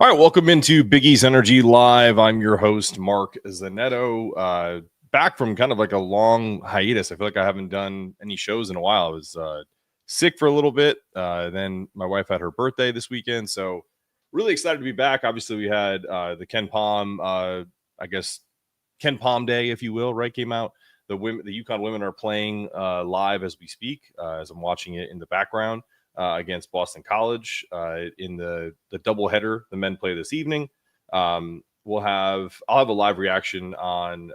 All right, welcome into Big East Energy Live. I'm your host, Mark Zanetto. Back from kind of like a long hiatus. I feel like I haven't done any shows in a while. I was sick for a little bit. Then my wife had her birthday this weekend, so really excited to be back. Obviously, we had the KenPom, KenPom Day, if you will, right? Came out. The UConn women are playing live as we speak. As I'm watching it in the background. Against Boston College in the doubleheader. The men play this evening. I'll have a live reaction on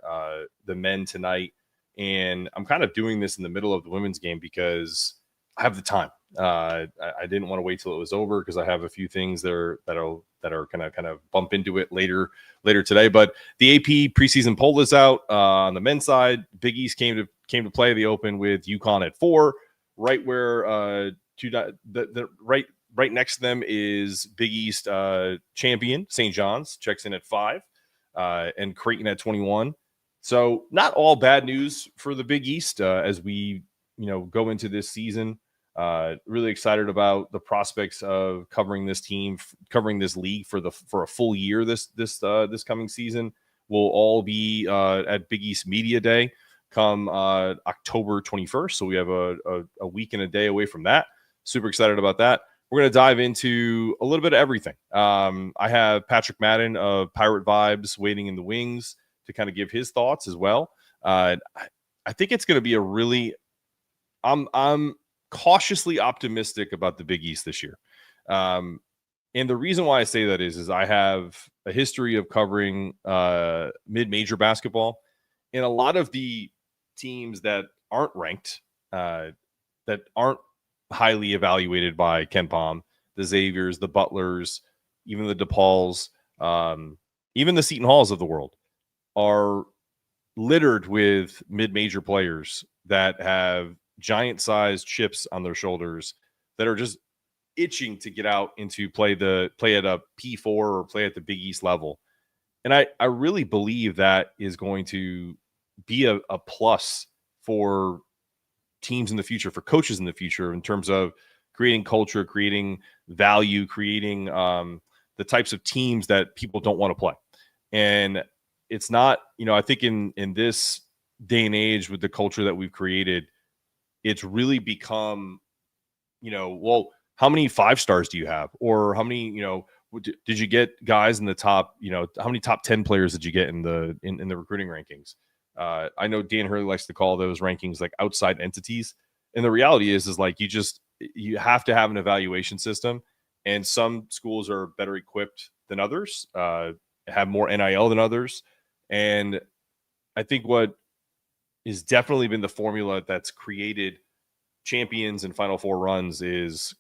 the men tonight, and I'm kind of doing this in the middle of the women's game because I have the time. I didn't want to wait till it was over because I have a few things that are kind of bump into it later today. But the AP preseason poll is out on the men's side. Big East came to play the Open with UConn at 4, right where the right next to them is Big East champion St. John's, checks in at 5, and Creighton at 21. So not all bad news for the Big East as we go into this season. Really excited about the prospects of covering this team, covering this league for a full year this coming season. We'll all be at Big East Media Day come October 21st. So we have a week and a day away from that. Super excited about that. We're going to dive into a little bit of everything. I have Patrick Madden of Pirate Vibes waiting in the wings to kind of give his thoughts as well. I think it's going to be a really I'm cautiously optimistic about the Big East this year. And the reason why I say that is I have a history of covering mid-major basketball, and a lot of the teams that aren't ranked, that aren't highly evaluated by KenPom, the Xaviers, the Butlers, even the DePauls, even the Seton Halls of the world, are littered with mid-major players that have giant-sized chips on their shoulders that are just itching to get out into play at a P4 or play at the Big East level. And I really believe that is going to be a plus for teams in the future, for coaches in the future, in terms of creating culture, creating value, creating the types of teams that people don't want to play. And it's not, I think in this day and age with the culture that we've created, it's really become, well, how many 5 stars do you have? Or how many, did you get guys in the top, how many top 10 players did you get in the recruiting rankings? I know Dan Hurley likes to call those rankings like outside entities. And the reality is like, you have to have an evaluation system, and some schools are better equipped than others, have more NIL than others. And I think what has definitely been the formula that's created champions and Final Four runs is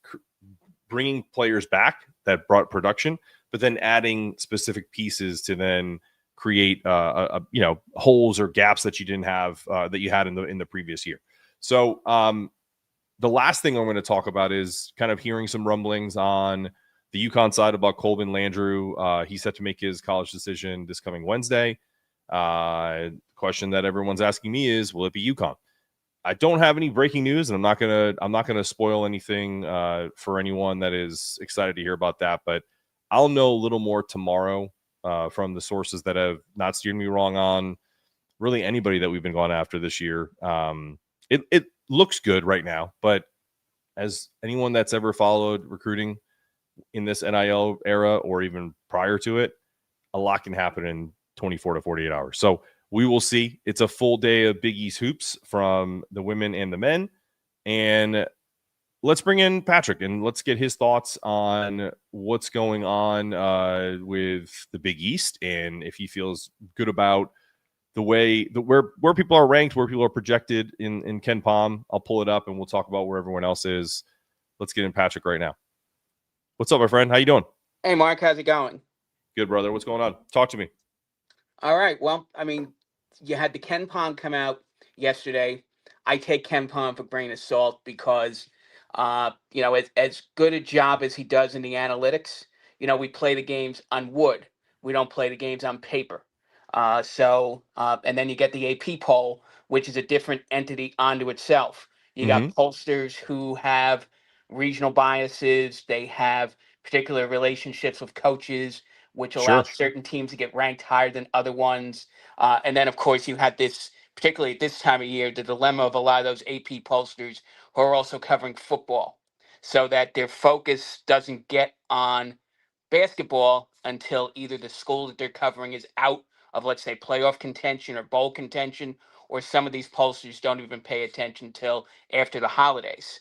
bringing players back that brought production, but then adding specific pieces to then create holes or gaps that you didn't have that you had in the previous year. So the last thing I'm going to talk about is kind of hearing some rumblings on the UConn side about Colvin Landrew. He's set to make his college decision this coming Wednesday. Question that everyone's asking me is, will it be UConn? I don't have any breaking news, and I'm not gonna spoil anything for anyone that is excited to hear about that. But I'll know a little more tomorrow from the sources that have not steered me wrong on really anybody that we've been going after this year. It looks good right now, but as anyone that's ever followed recruiting in this NIL era or even prior to it, a lot can happen in 24 to 48 hours. So we will see. It's a full day of Big East hoops from the women and the men. And let's bring in Patrick and let's get his thoughts on what's going on with the Big East, and if he feels good about the way where people are ranked, where people are projected in KenPom. I'll pull it up and we'll talk about where everyone else is. Let's get in Patrick right now. What's up, my friend? How you doing? Hey, Mark. How's it going? Good, brother. What's going on? Talk to me. All right. Well, I mean, you had the KenPom come out yesterday. I take KenPom for grain of salt because, as good a job as he does in the analytics, we play the games on wood. We don't play the games on paper. And then you get the AP poll, which is a different entity onto itself. You got pollsters who have regional biases. They have particular relationships with coaches, which allowed Sure. certain teams to get ranked higher than other ones. And then, of course, you had this, particularly at this time of year, the dilemma of a lot of those AP pollsters who are also covering football, so that their focus doesn't get on basketball until either the school that they're covering is out of, let's say, playoff contention or bowl contention, or some of these pollsters don't even pay attention till after the holidays.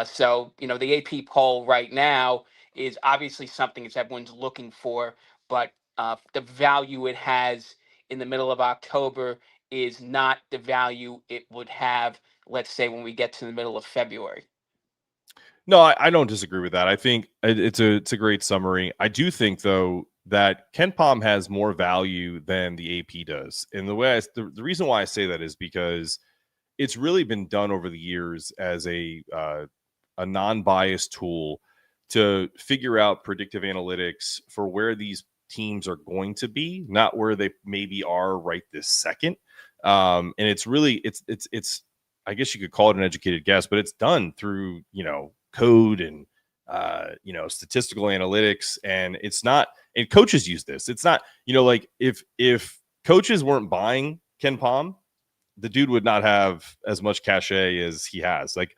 So, the AP poll right now is obviously something that everyone's looking for, but the value it has in the middle of October is not the value it would have, let's say, when we get to the middle of February. No, I don't disagree with that. I think it's a great summary. I do think though that KenPom has more value than the AP does. And the reason why I say that is because it's really been done over the years as a non-biased tool to figure out predictive analytics for where these teams are going to be, not where they maybe are right this second. And it's really it's I guess you could call it an educated guess, but it's done through code and statistical analytics, and it's not. And coaches use this. It's not like if coaches weren't buying KenPom, the dude would not have as much cachet as he has. Like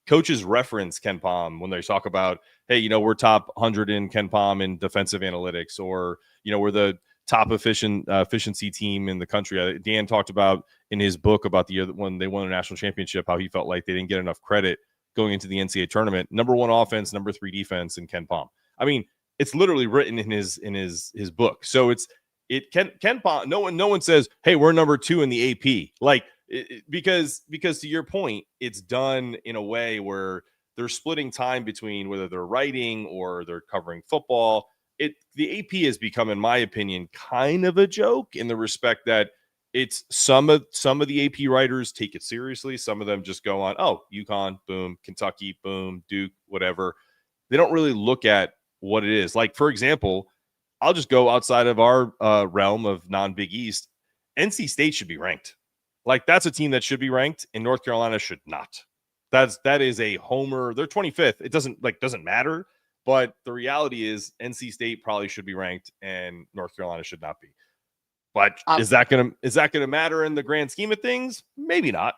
coaches reference KenPom when they talk about, hey, we're top 100 in KenPom in defensive analytics, or we're the top efficiency team in the country. Dan talked about in his book about the year when they won a national championship, how he felt like they didn't get enough credit going into the NCAA tournament. Number 1 offense, number 3 defense in KenPom. I mean, it's literally written in his book. So KenPom. No one says, hey, we're number 2 in the AP. Like because to your point, it's done in a way where they're splitting time between whether they're writing or they're covering football. The AP has become, in my opinion, kind of a joke in the respect that it's some of the AP writers take it seriously. Some of them just go on, oh, UConn, boom, Kentucky, boom, Duke, whatever. They don't really look at what it is. Like, for example, I'll just go outside of our realm of non-Big East. NC State should be ranked. Like, that's a team that should be ranked, and North Carolina should not. That is a homer. They're 25th. It doesn't matter. But the reality is NC State probably should be ranked and North Carolina should not be. But is that gonna matter in the grand scheme of things? Maybe not.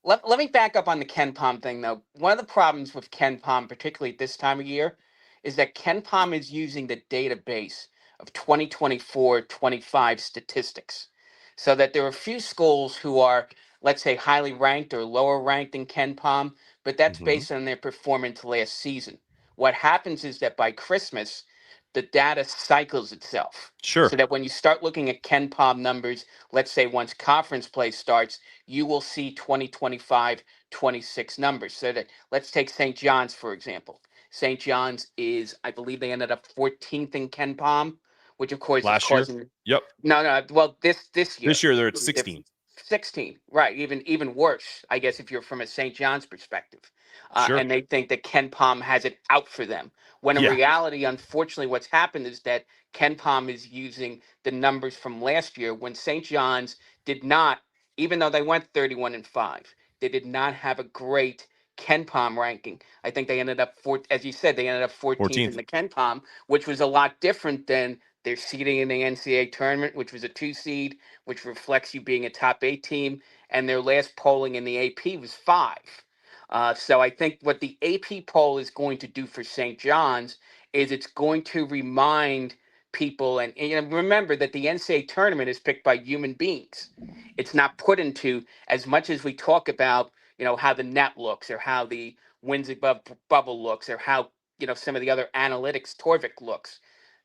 Let me back up on the KenPom thing, though. One of the problems with KenPom, particularly at this time of year, is that KenPom is using the database of 2024-25 statistics. So that there are a few schools who are, let's say, highly ranked or lower ranked in KenPom, but that's Mm-hmm. based on their performance last season. What happens is that by Christmas, the data cycles itself. Sure. So that when you start looking at KenPom numbers, let's say once conference play starts, you will see 2025-26 numbers. So that let's take St. John's, for example. St. John's is, I believe they ended up 14th in KenPom, which of course is Last year? causing. Yep. No. Well, this year. This year they're at 16. 16, right? Even worse, I guess, if you're from a St. John's perspective, Sure. and they think that KenPom has it out for them. When in Yeah. reality, unfortunately, what's happened is that KenPom is using the numbers from last year when St. John's did not, even though they went 31-5, they did not have a great KenPom ranking. I think they ended up as you said, they ended up 14th in 14th. the KenPom, which was a lot different than their seeding in the NCAA tournament, which was a 2 seed, which reflects you being a top 8 team, and their last polling in the AP was 5. So I think what the AP poll is going to do for St. John's is it's going to remind people, and remember that the NCAA tournament is picked by human beings. It's not put into, as much as we talk about, how the net looks or how the wins above bubble looks or how, some of the other analytics Torvik looks.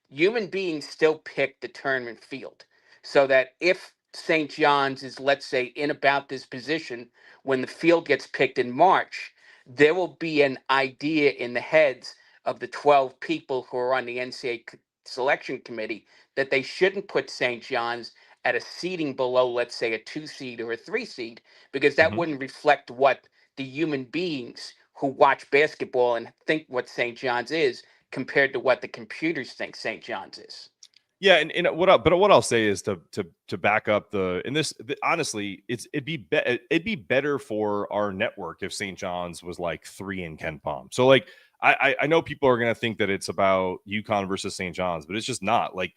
Human beings still pick the tournament field. So that if St. John's is, let's say, in about this position when the field gets picked in March, there will be an idea in the heads of the 12 people who are on the NCAA selection committee that they shouldn't put St. John's at a seeding below, let's say, a 2 seed or a 3 seed, because that Mm-hmm. wouldn't reflect what the human beings who watch basketball and think what St. John's is compared to what the computers think St. John's is. Yeah, and what I'll say is to back up honestly, it'd be better for our network if St. John's was like 3 in KenPom. So like I know people are going to think that it's about UConn versus St. John's, but it's just not. Like,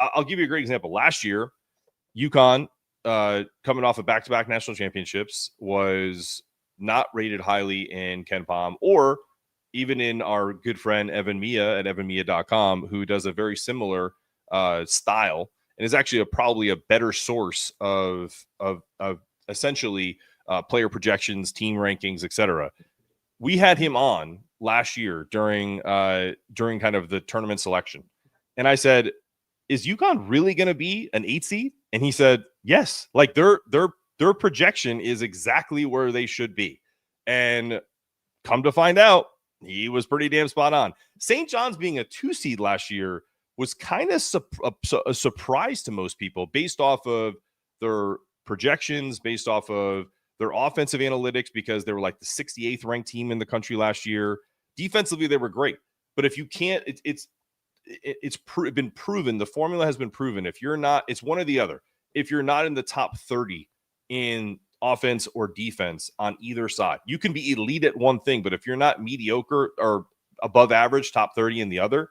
I'll give you a great example. Last year, UConn, coming off of back-to-back national championships, was not rated highly in KenPom or even in our good friend Evan Mia at evanmia.com, who does a very similar style and is actually probably a better source of essentially player projections, team rankings, etc. We had him on last year during kind of the tournament selection, and I said, "Is UConn really going to be an 8 seed?" And he said, "Yes. Like their projection is exactly where they should be." And come to find out, he was pretty damn spot on. St. John's being a 2 seed last year was kind of a surprise to most people based off of their projections, based off of their offensive analytics, because they were like the 68th ranked team in the country last year. Defensively, they were great. But if you can't, it's been proven. The formula has been proven. If you're not, it's one or the other. If you're not in the top 30 in offense or defense on either side, you can be elite at one thing, but if you're not mediocre or above average, top 30 in the other,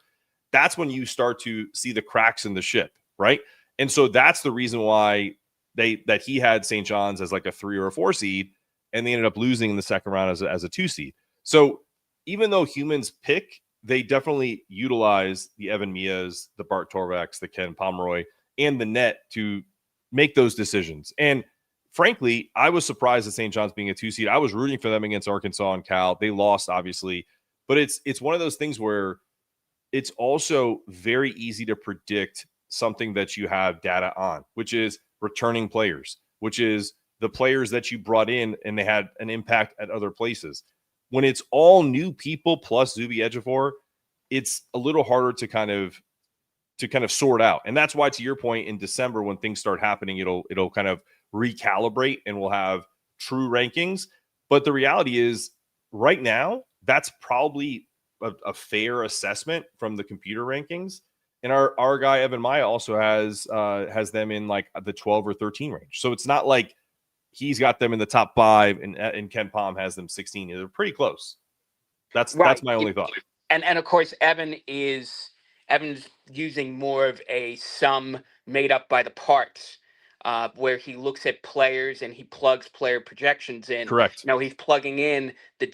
that's when you start to see the cracks in the ship, right? And so that's the reason why that he had St. John's as like a 3 or a 4 seed, and they ended up losing in the second round as a 2 seed. So even though humans pick, they definitely utilize the Evan Mias, the Bart Torbex, the Ken Pomeroy, and the net to make those decisions. And frankly, I was surprised at St. John's being a 2 seed. I was rooting for them against Arkansas and Cal. They lost, obviously, but it's one of those things where it's also very easy to predict something that you have data on, which is returning players, which is the players that you brought in and they had an impact at other places. When it's all new people plus Zuby Ejiofor, it's a little harder to kind of sort out. And that's why, to your point, in December, when things start happening, it'll kind of recalibrate and we'll have true rankings. But the reality is, right now, that's probably a fair assessment from the computer rankings. And our guy Evan Maya also has them in like the 12 or 13 range. So it's not like he's got them in the top 5 and KenPom has them 16. They're pretty close. That's my only thought. And of course, Evan's using more of a sum made up by the parts, where he looks at players and he plugs player projections in. Correct. He's plugging in the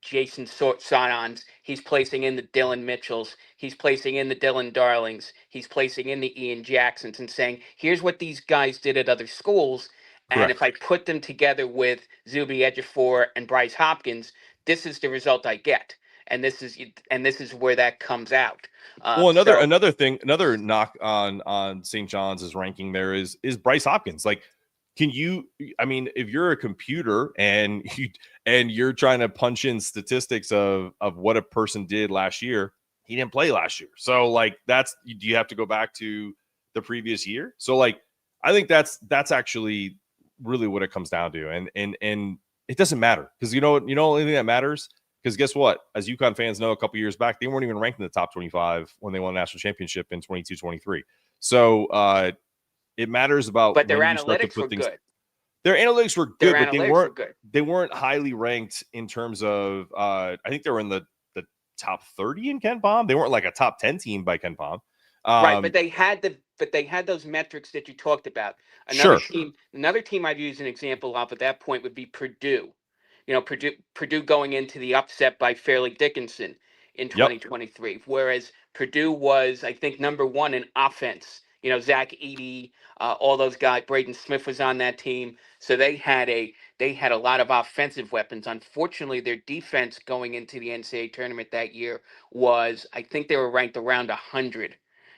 Jason Sonons. He's placing in the Dylan Mitchells. He's placing in the Dylan Darlings. He's placing in the Ian Jacksons and saying, here's what these guys did at other schools. Correct. And if I put them together with Zuby Ejiofor and Bryce Hopkins, this is the result I get. And this is where that comes out. Well, another knock on St. John's ranking there is Bryce Hopkins. Like, can you? I mean, if you're a computer and you're trying to punch in statistics of what a person did last year, he didn't play last year. So like, do you have to go back to the previous year? So like, I think that's actually really what it comes down to, and it doesn't matter, because only thing that matters. Because guess what? As UConn fans know, a couple years back, they weren't even ranked in the top 25 when they won a national championship in 22-23. So it matters about. But their analytics were good. Their analytics were good, but they weren't highly ranked in terms of. I think they were in the top 30 in KenPom. They weren't like a top 10 team by KenPom. Right, but they had those metrics that you talked about. Another team I'd use an example of at that point would be Purdue. Purdue going into the upset by Fairleigh Dickinson in 2023, whereas Purdue was, I think, number 1 in offense. Zach Edey, all those guys. Braden Smith was on that team, so they had a lot of offensive weapons. Unfortunately, their defense going into the NCAA tournament that year was, I think, they were ranked around 100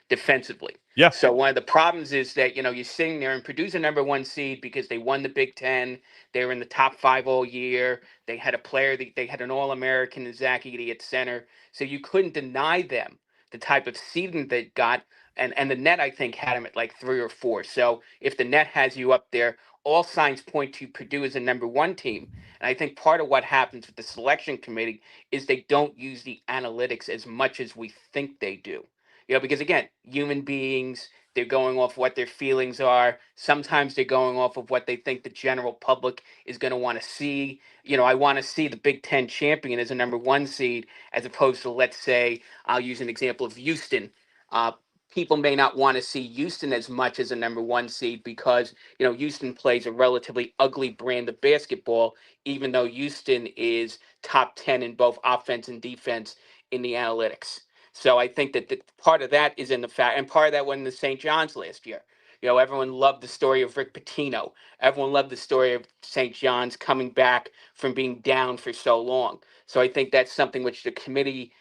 defensively. Yeah. So one of the problems is that, you're sitting there, and Purdue's a number 1 seed because they won the Big Ten. They were in the top 5 all year. They had a player, they had an All-American in Zach Edey at center. So you couldn't deny them the type of seeding they got. And the net, I think, had them at like 3 or 4. So if the net has you up there, all signs point to Purdue as a number 1 team. And I think part of what happens with the selection committee is they don't use the analytics as much as we think they do. Because again, human beings, they're going off what their feelings are. Sometimes they're going off of what they think the general public is going to want to see. I want to see the Big Ten champion as a number one seed, as opposed to, let's say, I'll use an example of Houston. Uh, People may not want to see Houston as much as a number one seed because, Houston plays a relatively ugly brand of basketball, even though Houston is top 10 in both offense and defense in the analytics. So I think that part of that is in the fact, and part of that went in the St. John's last year. Everyone loved the story of Rick Pitino. Everyone loved the story of St. John's coming back from being down for so long. So I think that's something which the committee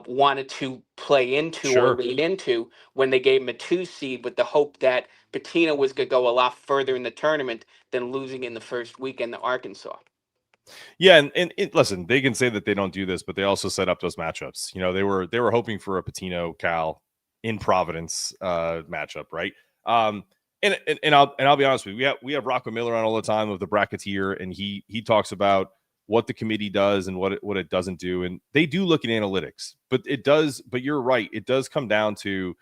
wanted to play into or Sure. lean into when they gave him a two seed, with the hope that Pitino was going to go a lot further in the tournament than losing in the first weekend to Arkansas. Yeah, and listen, they can say that they don't do this, but they also set up those matchups. They were hoping for a Patino Cal in Providence matchup, right? And I'll be honest with you, we have Rocco Miller on all the time of the Bracketeer, and he talks about what the committee does and what it doesn't do, and they do look at analytics, but you're right, it does come down to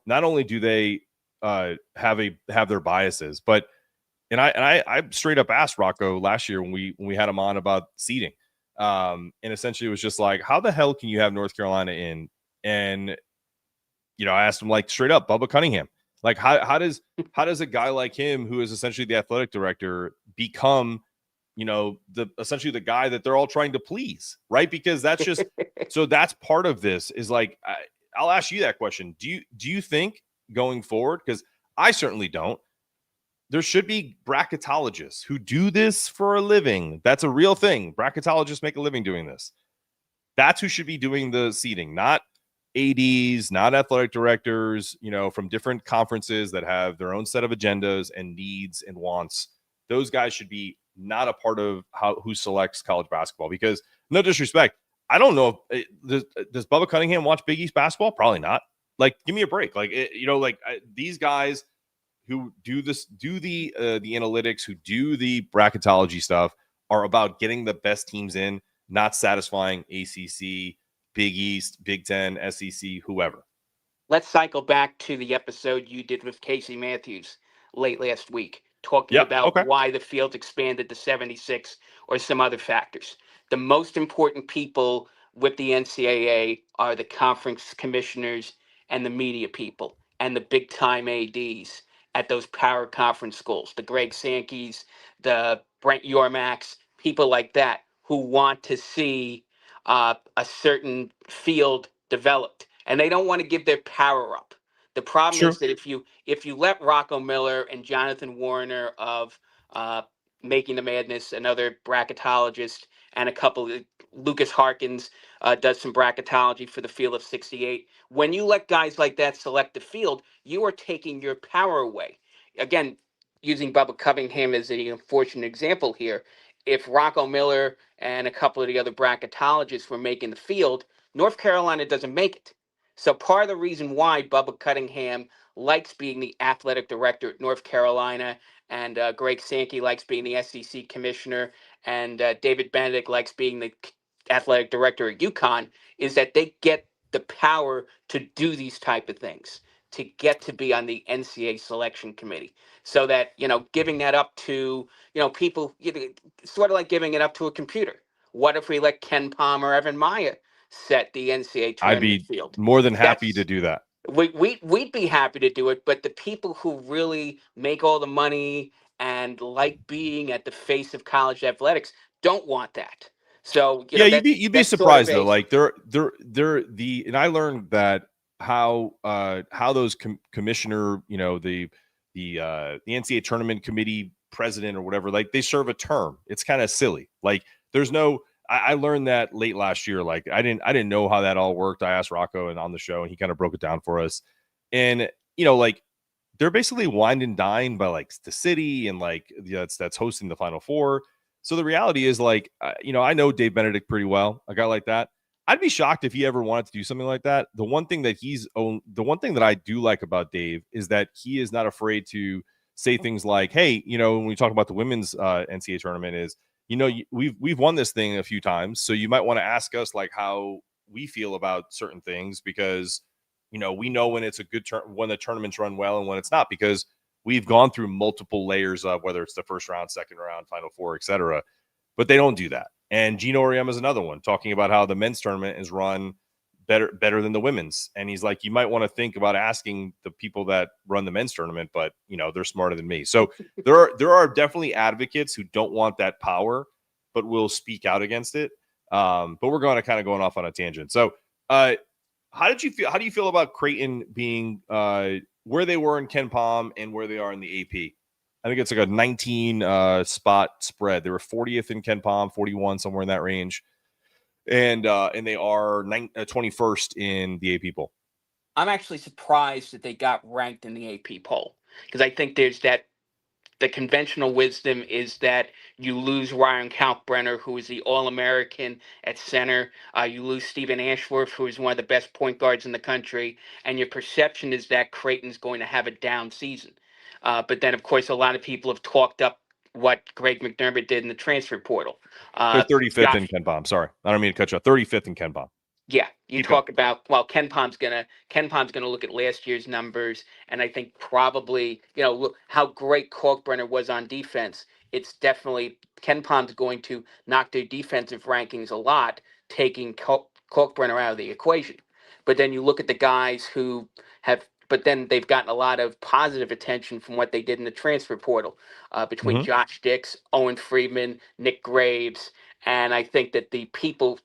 not only do they have their biases, but and I straight up asked Rocco last year when we had him on about seeding. And essentially it was just like, how the hell can you have North Carolina in? And I asked him like straight up, Bubba Cunningham. Like how does a guy like him, who is essentially the athletic director, become essentially the guy that they're all trying to please, right? Because that's just so that's part of this is like I'll ask you that question. Do you think going forward, because I certainly don't, there should be bracketologists who do this for a living. That's a real thing. Bracketologists make a living doing this. That's who should be doing the seating, not ADs, not athletic directors, from different conferences that have their own set of agendas and needs and wants. Those guys should be not a part of who selects college basketball, because no disrespect, I don't know if does Bubba Cunningham watch Big East basketball? Probably not. Like, give me a break. Like, these guys who do the analytics, who do the bracketology stuff, are about getting the best teams in, not satisfying ACC, Big East, Big Ten, SEC, whoever. Let's cycle back to the episode you did with Casey Matthews late last week, talking about why the field expanded to 76 or some other factors. The most important people with the NCAA are the conference commissioners and the media people and the big time ADs at those power conference schools, the Greg Sankeys, the Brent Yormaks, people like that who want to see a certain field developed, and they don't want to give their power up. The problem is that if you let Rocco Miller and Jonathan Warner of Making the Madness, another bracketologist, and a couple of Lucas Harkins does some bracketology for the Field of 68. When you let guys like that select the field, you are taking your power away. Again, using Bubba Cunningham as an unfortunate example here, if Rocco Miller and a couple of the other bracketologists were making the field, North Carolina doesn't make it. So part of the reason why Bubba Cunningham likes being the athletic director at North Carolina, and Greg Sankey likes being the SEC commissioner, and David Benedict likes being the athletic director at UConn, is that they get the power to do these type of things, to get to be on the NCAA selection committee. So that, giving that up to, people, sort of like giving it up to a computer. What if we let KenPom or Evan Maya set the NCAA tournament field? I'd be more than happy to do that. We'd be happy to do it, but the people who really make all the money and like being at the face of college athletics don't want that. So you'd be surprised though. Like they're and I learned that how those commissioner, the NCAA tournament committee president or whatever, like they serve a term. It's kind of silly. Like there's no. I learned that late last year. Like I didn't know how that all worked. I asked Rocco and on the show, and he kind of broke it down for us. And like they're basically wined and dined by like the city and like that's hosting the Final Four. So the reality is like I know Dave Benedict pretty well, a guy like that. I'd be shocked if he ever wanted to do something like that. The one thing that I do like about Dave is that he is not afraid to say things like, hey, when we talk about the women's NCAA tournament is, we've won this thing a few times, so you might want to ask us like how we feel about certain things, because we know when it's a good turn, when the tournaments run well and when it's not, because we've gone through multiple layers of whether it's the first round, second round, Final Four, etc. But they don't do that. And Gino Auriemma is another one talking about how the men's tournament is run better than the women's. And he's like, you might want to think about asking the people that run the men's tournament, but they're smarter than me. So there are definitely advocates who don't want that power, but will speak out against it. But we're going off on a tangent. So how do you feel about Creighton being where they were in KenPom and where they are in the AP? I think it's like a 19 spot spread. They were 40th in KenPom, 41, somewhere in that range. And they are 21st in the AP poll. I'm actually surprised that they got ranked in the AP poll, because I think there's the conventional wisdom is that you lose Ryan Kalkbrenner, who is the All-American at center. You lose Stephen Ashworth, who is one of the best point guards in the country. And your perception is that Creighton's going to have a down season. But then, of course, a lot of people have talked up what Greg McDermott did in the transfer portal. They're 35th in KenPom. Sorry, I don't mean to cut you off. 35th in KenPom. Yeah, you talk about, well, KenPom's gonna look at last year's numbers, and I think probably look how great Kalkbrenner was on defense. It's definitely KenPom's going to knock their defensive rankings a lot, taking Kalkbrenner out of the equation. But then you look at the guys who have. But then they've gotten a lot of positive attention from what they did in the transfer portal, between Josh Dix, Owen Friedman, Nick Graves. And I think that the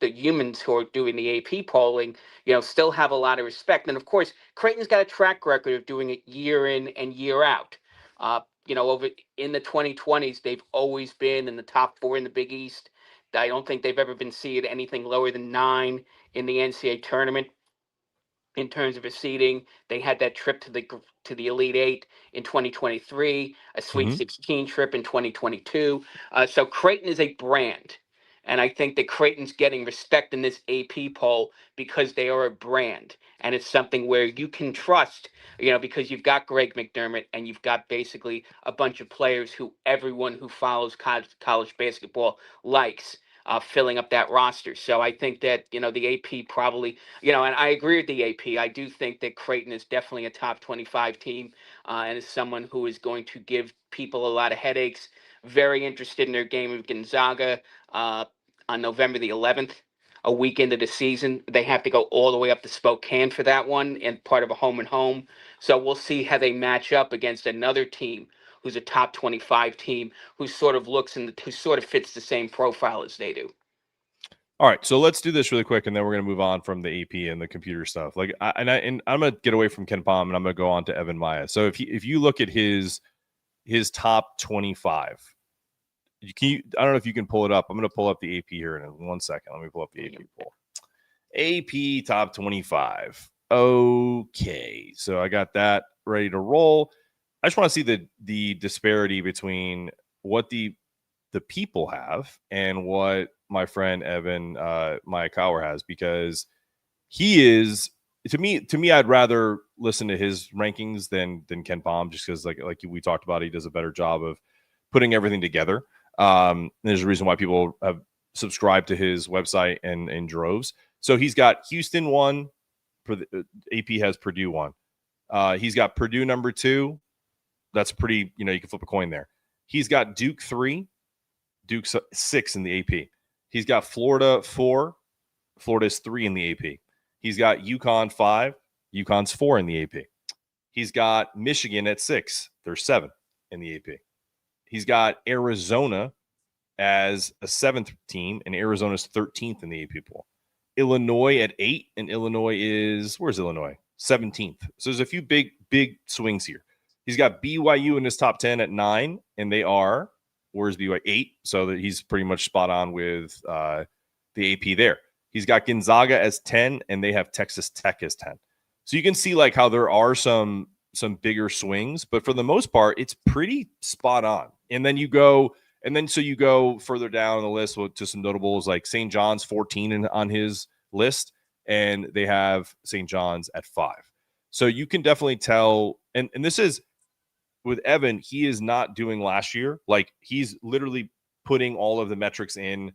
humans who are doing the AP polling, still have a lot of respect. And of course, Creighton's got a track record of doing it year in and year out. Over in the 2020s, they've always been in the top 4 in the Big East. I don't think they've ever been seeded anything lower than 9 in the NCAA tournament. In terms of a seeding, they had that trip to the Elite Eight in 2023, a Sweet 16 trip in 2022. So Creighton is a brand. And I think that Creighton's getting respect in this AP poll because they are a brand. And it's something where you can trust, because you've got Greg McDermott and you've got basically a bunch of players who everyone who follows college basketball likes, filling up that roster. So I think that, the AP probably, and I agree with the AP. I do think that Creighton is definitely a top 25 team, and is someone who is going to give people a lot of headaches. Very interested in their game of Gonzaga on November the 11th, a week into the season. They have to go all the way up to Spokane for that one, and part of a home and home. So we'll see how they match up against another team who's a top 25 team, who sort of who sort of fits the same profile as they do. All right, so let's do this really quick, and then we're going to move on from the AP and the computer stuff. I'm going to get away from KenPom, and I'm going to go on to Evan Maya. So if you look at his top 25, I don't know if you can pull it up. I'm going to pull up the AP here in 1 second. Let me pull up the AP poll. AP top 25. Okay, so I got that ready to roll. I just want to see the disparity between what the people have and what my friend Evan Miyakawa has, because he is, to me, I'd rather listen to his rankings than KenPom, just because like we talked about, he does a better job of putting everything together. There's a reason why people have subscribed to his website in droves. So he's got Houston 1, for the AP has Purdue 1. He's got Purdue number 2. That's pretty, you can flip a coin there. He's got Duke 3, Duke 6 in the AP. He's got Florida 4. Florida's 3 in the AP. He's got UConn 5. UConn's 4 in the AP. He's got Michigan at 6. They're 7 in the AP. He's got Arizona as a 7th team, and Arizona's 13th in the AP poll. Illinois at 8, and Illinois where's Illinois? 17th. So there's a few big swings here. He's got BYU in his top 10 at 9, and they are, where's BYU? 8, so that he's pretty much spot on with the AP there. He's got Gonzaga as 10, and they have Texas Tech as 10. So you can see how there are some bigger swings, but for the most part, it's pretty spot on. And then you go further down on the list to some notables like St. John's 14 on his list, and they have St. John's at 5. So you can definitely tell, and this is with Evan, he is not doing last year. He's literally putting all of the metrics in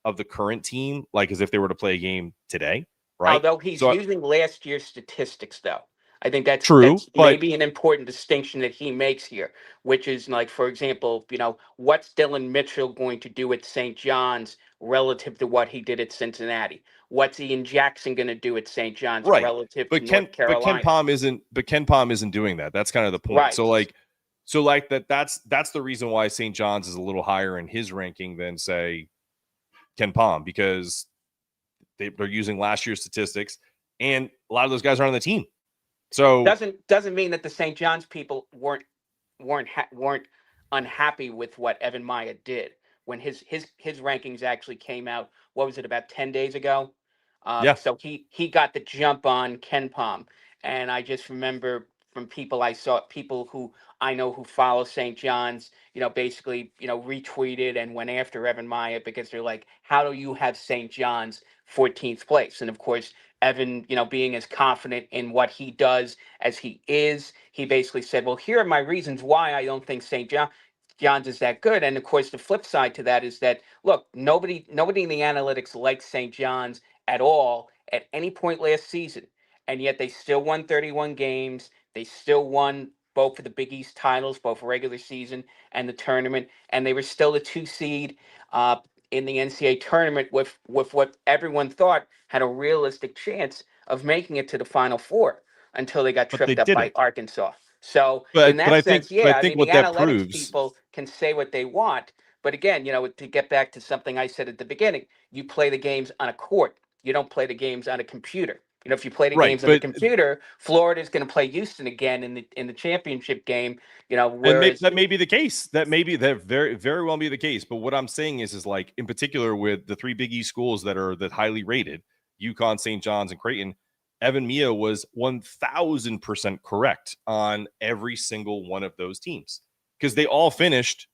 of the current team, as if they were to play a game today. right? Although he's So using last year's statistics, though, I think true, that's but maybe an important distinction that he makes here, which is like, for example, what's Dylan Mitchell going to do at St. John's relative to what he did at Cincinnati? What's Ian Jackson going to do at St. John's right. relative to But North Ken Carolina? Pom isn't doing that. That's kind of the point. Right. So that's the reason why St. John's is a little higher in his ranking than say Ken Pom, because they're using last year's statistics, and a lot of those guys aren't on the team. So Doesn't mean that the St. John's people weren't unhappy with what Evan Maya did when his rankings actually came out. What was it, about 10 days ago? yeah, So he got the jump on KenPom, and I just remember from people who I know who follow St. John's, basically, retweeted and went after Evan Maya because they're like, how do you have St. John's 14th place? And of course, Evan, being as confident in what he does as he is, he basically said, well, here are my reasons why I don't think John's is that good. And of course, the flip side to that is that, look, nobody in the analytics likes St. John's at all at any point last season. And yet they still won 31 games. They still won both for the Big East titles, both regular season and the tournament. And they were still the 2 seed uh, in the NCAA tournament with what everyone thought had a realistic chance of making it to the Final Four until they got but they tripped up by didn't. Arkansas. So in But that I think sense, but I yeah, I think mean, the what that analytics proves, people can say what they want. But again, to get back to something I said at the beginning, you play the games on a court. You don't play the games on a computer. If you play the right? games on the But computer, Florida's going to play Houston again in the championship game. and Whereas that may be the case. That very very well be the case. But what I'm saying is like in particular with the three Big East schools that are that highly rated, UConn, St. John's, and Creighton, Evan Mia was 1,000% correct on every single one of those teams because they all finished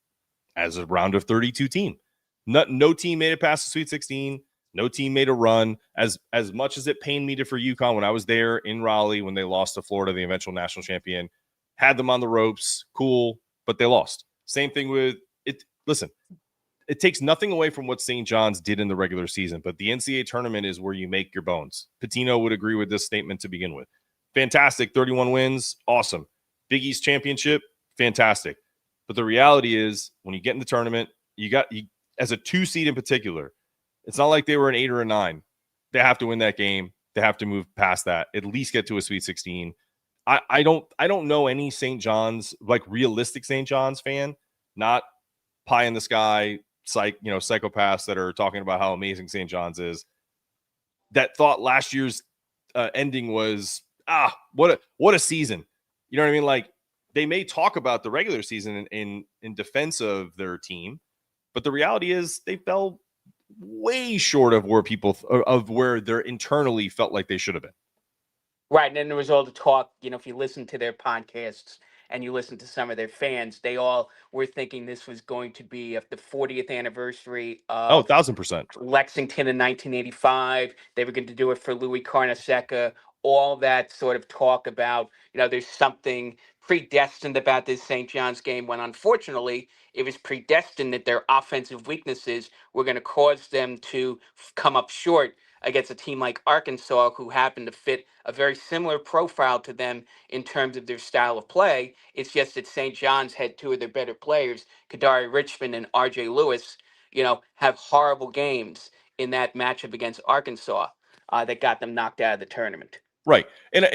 as a round of 32 team. No team made it past the Sweet 16. No team made a run. As much as it pained me to for UConn when I was there in Raleigh when they lost to Florida, the eventual national champion, had them on the ropes, cool, but they lost. Same thing with it. Listen, it takes nothing away from what St. John's did in the regular season, but the NCAA tournament is where you make your bones. Patino would agree with this statement to begin with. Fantastic, 31 wins, awesome. Big East championship, fantastic. But the reality is, when you get in the tournament, you as a 2 seed in particular. It's not like they were an 8 or a 9. They have to win that game. They have to move past that. At least get to a Sweet 16. I don't know any St. John's, like realistic St. John's fan, not pie in the sky psychopaths that are talking about how amazing St. John's is, that thought last year's ending was what a season. You know what I mean? Like they may talk about the regular season in defense of their team, but the reality is they fell way short of where they're internally felt like they should have been. Right, and then there was all the talk. If you listen to their podcasts and you listen to some of their fans, they all were thinking this was going to be the 40th anniversary Oh, of 1,000%. Lexington in 1985. They were going to do it for Louis Carnesecca. All that sort of talk about, there's something predestined about this St. John's game, when unfortunately it was predestined that their offensive weaknesses were going to cause them to come up short against a team like Arkansas, who happened to fit a very similar profile to them in terms of their style of play. It's just that St. John's had two of their better players, Kadari Richmond and RJ Lewis, have horrible games in that matchup against Arkansas that got them knocked out of the tournament. Right. And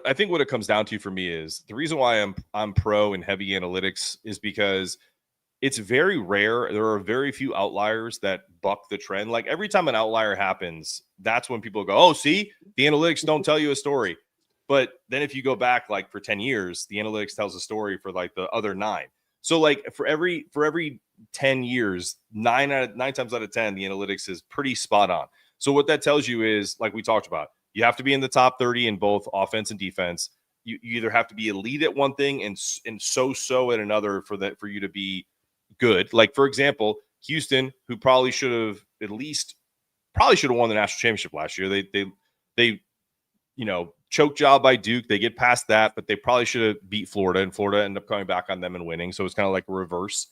I think what it comes down to for me is the reason why I'm pro and heavy analytics is because it's very rare. There are very few outliers that buck the trend. Like every time an outlier happens, that's when people go, oh, see, the analytics don't tell you a story. But then if you go back like for 10 years, the analytics tells a story for like the other 9. So like for every 10 years, 9 times out of 10, the analytics is pretty spot on. So what that tells you is, like we talked about, you have to be in the top 30 in both offense and defense. You either have to be elite at one thing and so at another for you to be good. Like for example, Houston, who probably should have won the national championship last year. They choke job by Duke. They get past that, but they probably should have beat Florida, and Florida ended up coming back on them and winning. So it's kind of like a reverse.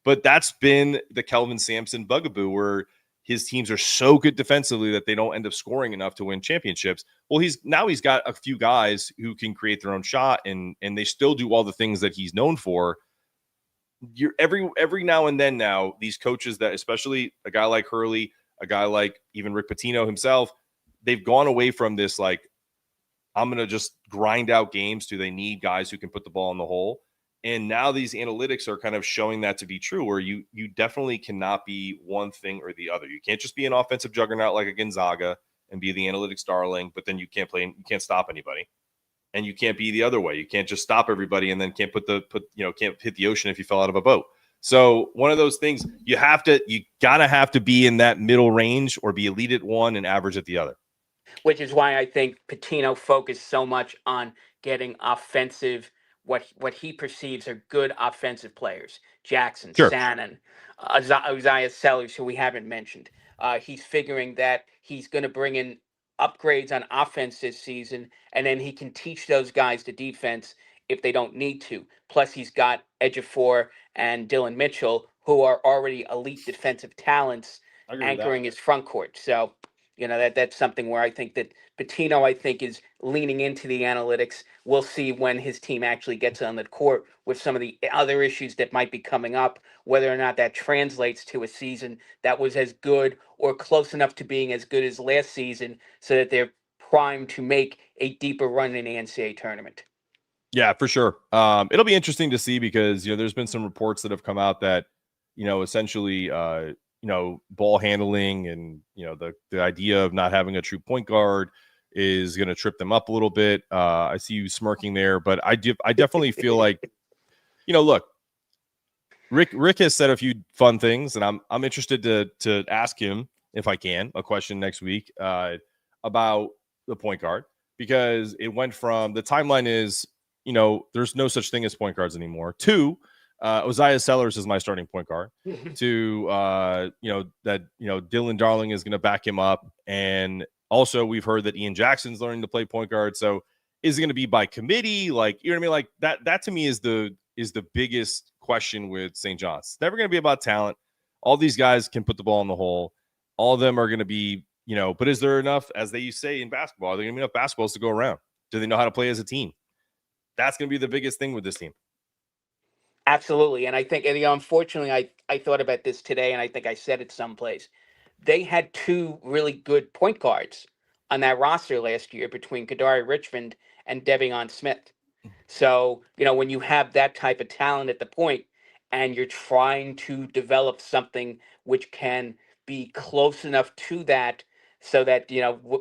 But that's been the Kelvin Sampson bugaboo, where his teams are so good defensively that they don't end up scoring enough to win championships. Well, he's got a few guys who can create their own shot, and they still do all the things that he's known for. You're every now and then now, these coaches that, especially a guy like Hurley, a guy like even Rick Pitino himself, they've gone away from this, like, I'm going to just grind out games. Do they need guys who can put the ball in the hole? And now these analytics are kind of showing that to be true, where you definitely cannot be one thing or the other. You can't just be an offensive juggernaut like a Gonzaga and be the analytics darling, but then you can't stop anybody. And you can't be the other way. You can't just stop everybody and then can't can't hit the ocean if you fell out of a boat. So one of those things, you gotta have to be in that middle range or be elite at one and average at the other. Which is why I think Pitino focused so much on getting offensive, what he perceives are good offensive players. Jackson, Sure. Shannon, Isaiah Sellers, who we haven't mentioned. He's figuring that he's going to bring in upgrades on offense this season, and then he can teach those guys the defense if they don't need to. Plus, he's got Ejiofor and Dylan Mitchell, who are already elite defensive talents, anchoring his front court. So, that's something where I think that Pitino, I think, is leaning into the analytics. We'll see when his team actually gets on the court with some of the other issues that might be coming up, whether or not that translates to a season that was as good or close enough to being as good as last season so that they're primed to make a deeper run in the NCAA tournament. Yeah, for sure. It'll be interesting to see because, there's been some reports that have come out that, essentially, ball handling and, the idea of not having a true point guard is going to trip them up a little bit. I see you smirking there, but I definitely feel like, look, Rick has said a few fun things, and I'm interested to ask him, if I can, a question next week about the point guard, because it went from, the timeline is, there's no such thing as point guards anymore, to Isaiah Sellers is my starting point guard, to Dylan Darling is going to back him up, and also we've heard that Ian Jackson's learning to play point guard. So is it going to be by committee? Like, you know what I mean? Like that to me is the biggest question with St. John's. It's never going to be about talent. All these guys can put the ball in the hole. All of them are going to be, but is there enough, as they say in basketball, are there going to be enough basketballs to go around? Do they know how to play as a team? That's going to be the biggest thing with this team. Absolutely. And I think, unfortunately, I thought about this today, and I think I said it someplace. They had two really good point guards on that roster last year between Kadari Richmond and Devion Smith. So, when you have that type of talent at the point and you're trying to develop something which can be close enough to that so that,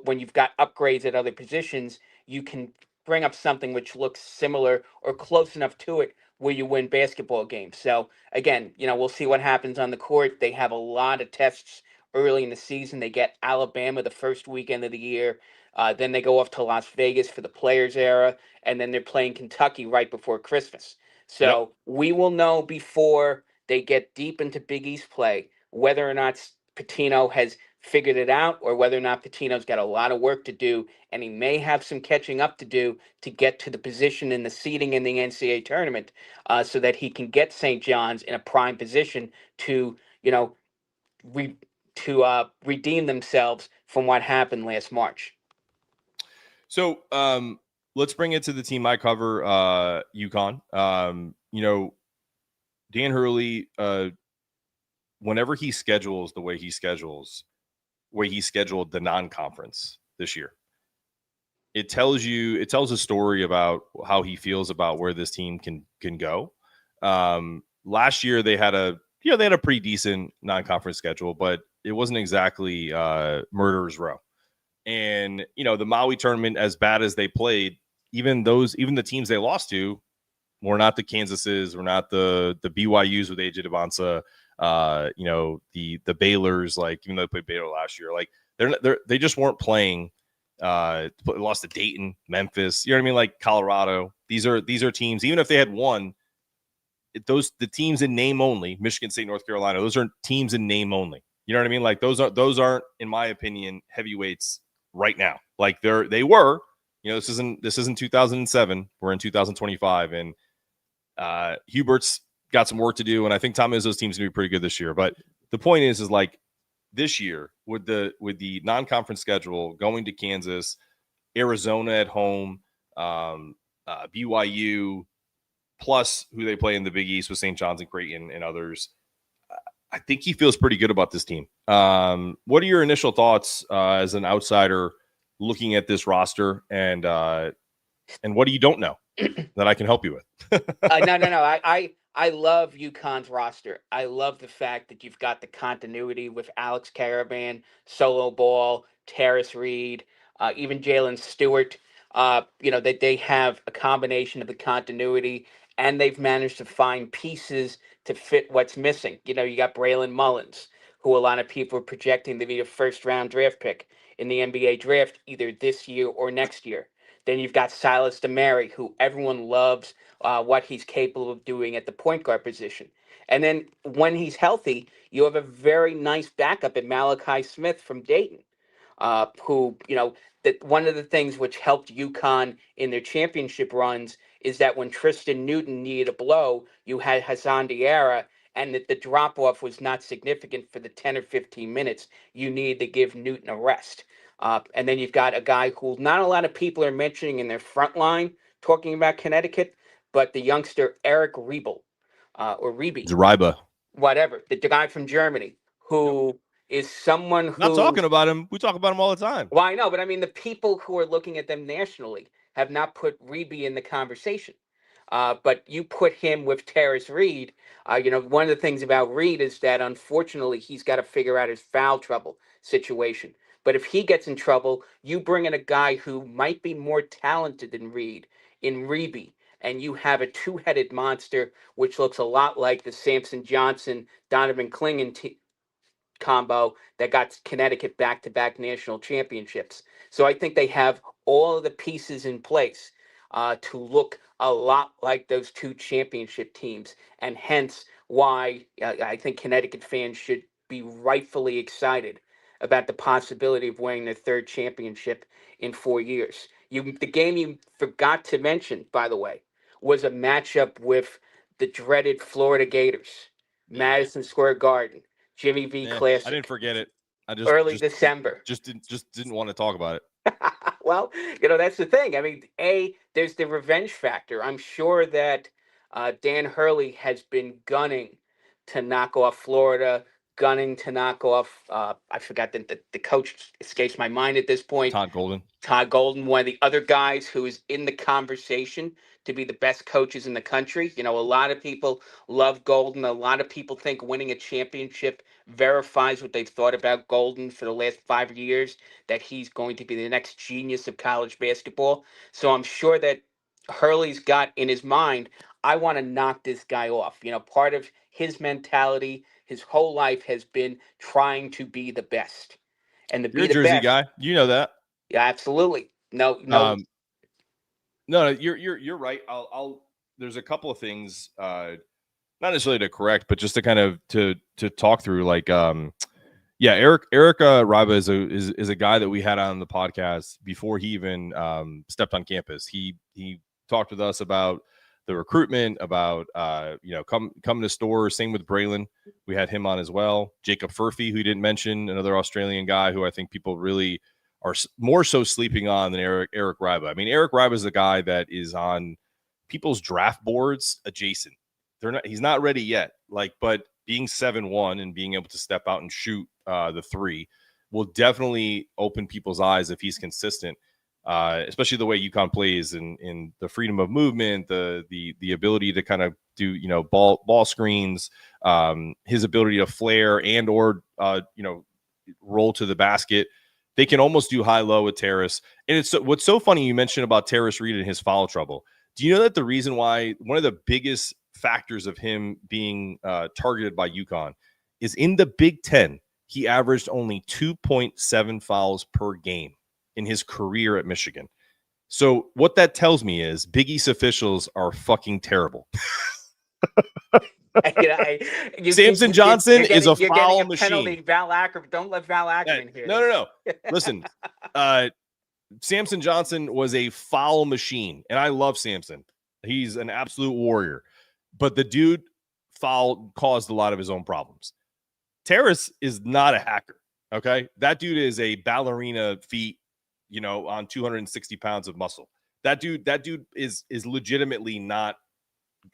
when you've got upgrades at other positions, you can bring up something which looks similar or close enough to it where you win basketball games. So again, we'll see what happens on the court. They have a lot of tests early in the season. They get Alabama the first weekend of the year. Then they go off to Las Vegas for the Players Era, and then they're playing Kentucky right before Christmas. So we will know before they get deep into Big East play whether or not Pitino has figured it out or whether or not Pitino's got a lot of work to do, and he may have some catching up to do to get to the position in the seeding in the NCAA tournament so that he can get St. John's in a prime position to, redeem themselves from what happened last March. So let's bring it to the team I cover, UConn. Dan Hurley, whenever he schedules the way he scheduled the non-conference this year, it tells a story about how he feels about where this team can go. Last year they had a pretty decent non-conference schedule, but it wasn't exactly murderer's row. And the Maui tournament, as bad as they played, even the teams they lost to were not the Kansases, were not the BYUs with AJ Debonsa, the Baylors, like, even though they played Baylor last year, like they just weren't playing. Lost to Dayton, Memphis, you know what I mean? Like Colorado. These are teams, even if they had won, the teams in name only, Michigan State, North Carolina, those are teams in name only. You know what I mean? Like those aren't, in my opinion, heavyweights right now. Like they were, this isn't 2007. We're in 2025, and Hubert's got some work to do, and I think Tom Izzo's team's gonna be pretty good this year. But the point is like this year with the non-conference schedule, going to Kansas, Arizona at home, BYU, plus who they play in the Big East with St. John's and Creighton and others, I think he feels pretty good about this team. What are your initial thoughts as an outsider looking at this roster, and what do you don't know that I can help you with? No. I love UConn's roster. I love the fact that you've got the continuity with Alex Caravan, Solo Ball, Terrace Reed, even Jalen Stewart. That they have a combination of the continuity, and they've managed to find pieces to fit what's missing. You got Braylon Mullins, who a lot of people are projecting to be a first-round draft pick in the NBA draft either this year or next year. Then you've got Silas DeMary, who everyone loves what he's capable of doing at the point guard position. And then when he's healthy, you have a very nice backup in Malachi Smith from Dayton, who, that one of the things which helped UConn in their championship runs is that when Tristan Newton needed a blow, you had Hassan Diarra, and that the drop off was not significant for the 10 or 15 minutes you need to give Newton a rest. And then you've got a guy who not a lot of people are mentioning in their front line talking about Connecticut, but the youngster Eric Riebel, or Riebe, Zariba. whatever, the guy from Germany, who is someone who... Not talking about him. We talk about him all the time. Well, I know, but I mean, the people who are looking at them nationally have not put Riebe in the conversation. But you put him with Terrace Reed. One of the things about Reed is that unfortunately he's got to figure out his foul trouble situation. But if he gets in trouble, you bring in a guy who might be more talented than Reed in Riebe, and you have a two-headed monster, which looks a lot like the Samson Johnson, Donovan Clingan combo that got Connecticut back-to-back national championships. So I think they have all of the pieces in place to look a lot like those two championship teams, and hence why I think Connecticut fans should be rightfully excited about the possibility of winning their third championship in 4 years. The game you forgot to mention, by the way, was a matchup with the dreaded Florida Gators, Madison Square Garden, Jimmy V Classic. I didn't forget it. I early December. Just didn't want to talk about it. Well, that's the thing. I mean, there's the revenge factor. I'm sure that Dan Hurley has been gunning to knock off Florida, gunning to knock off, I forgot the coach escapes my mind at this point. Todd Golden, one of the other guys who is in the conversation to be the best coaches in the country. A lot of people love Golden. A lot of people think winning a championship verifies what they've thought about Golden for the last 5 years, that he's going to be the next genius of college basketball. So I'm sure that Hurley's got in his mind, I want to knock this guy off. Part of his mentality, his whole life has been trying to be the best. And to you're be a Jersey guy, you know that. Yeah, absolutely. No. No, you're right. I'll. There's a couple of things, not necessarily to correct, but just to kind of to talk through. Like, Eric Riba is a guy that we had on the podcast before he even stepped on campus. He talked with us about the recruitment, about coming to stores. Same with Braylon, we had him on as well. Jacob Furphy, who you didn't mention, another Australian guy who I think people really are more so sleeping on than Eric Riba. I mean, Eric Riba is a guy that is on people's draft boards adjacent. He's not ready yet. But being 7'1" and being able to step out and shoot the three will definitely open people's eyes if he's consistent. Especially the way UConn plays in the freedom of movement, the ability to kind of do ball screens, his ability to flare and or roll to the basket. They can almost do high-low with Terrace. And it's what's so funny you mentioned about Terrace Reed and his foul trouble. Do you know that the reason why one of the biggest factors of him being targeted by UConn is in the Big Ten, he averaged only 2.7 fouls per game in his career at Michigan. So what that tells me is Big East officials are fucking terrible. Samson Johnson is a foul machine. Penalty, Val Ackerman. Don't let Val Ackerman hear. No. Listen, Samson Johnson was a foul machine, and I love Samson. He's an absolute warrior, but the dude caused a lot of his own problems. Terrace is not a hacker. Okay. That dude is a ballerina feat, on 260 pounds of muscle. That dude is legitimately not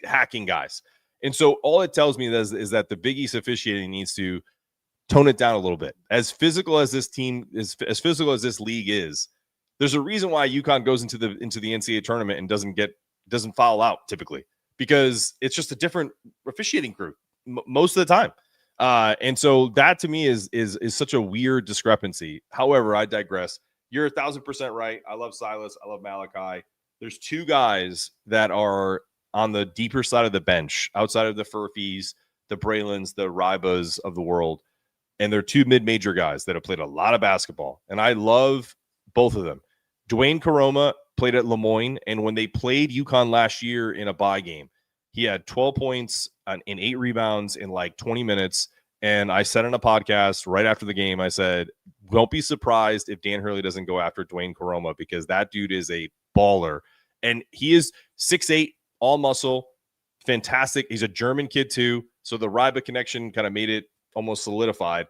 hacking guys. And so all it tells me is that the Big East officiating needs to tone it down a little bit. As physical as this team is, as physical as this league is, there's a reason why UConn goes into the NCAA tournament and doesn't foul out typically, because it's just a different officiating crew most of the time. And so that to me is such a weird discrepancy. However, I digress. You're 1,000% right. I love Silas. I love Malachi. There's two guys that are on the deeper side of the bench, outside of the Furfies, the Braylons, the Rybas of the world, and they're two mid-major guys that have played a lot of basketball, and I love both of them. Dwayne Caroma played at Lemoyne, and when they played UConn last year in a bye game, he had 12 points and 8 rebounds in like 20 minutes. And I said in a podcast right after the game, I said, don't be surprised if Dan Hurley doesn't go after Dwayne Caroma, because that dude is a baller. And he is 6'8", all muscle, fantastic. He's a German kid too. So the Ryba connection kind of made it almost solidified.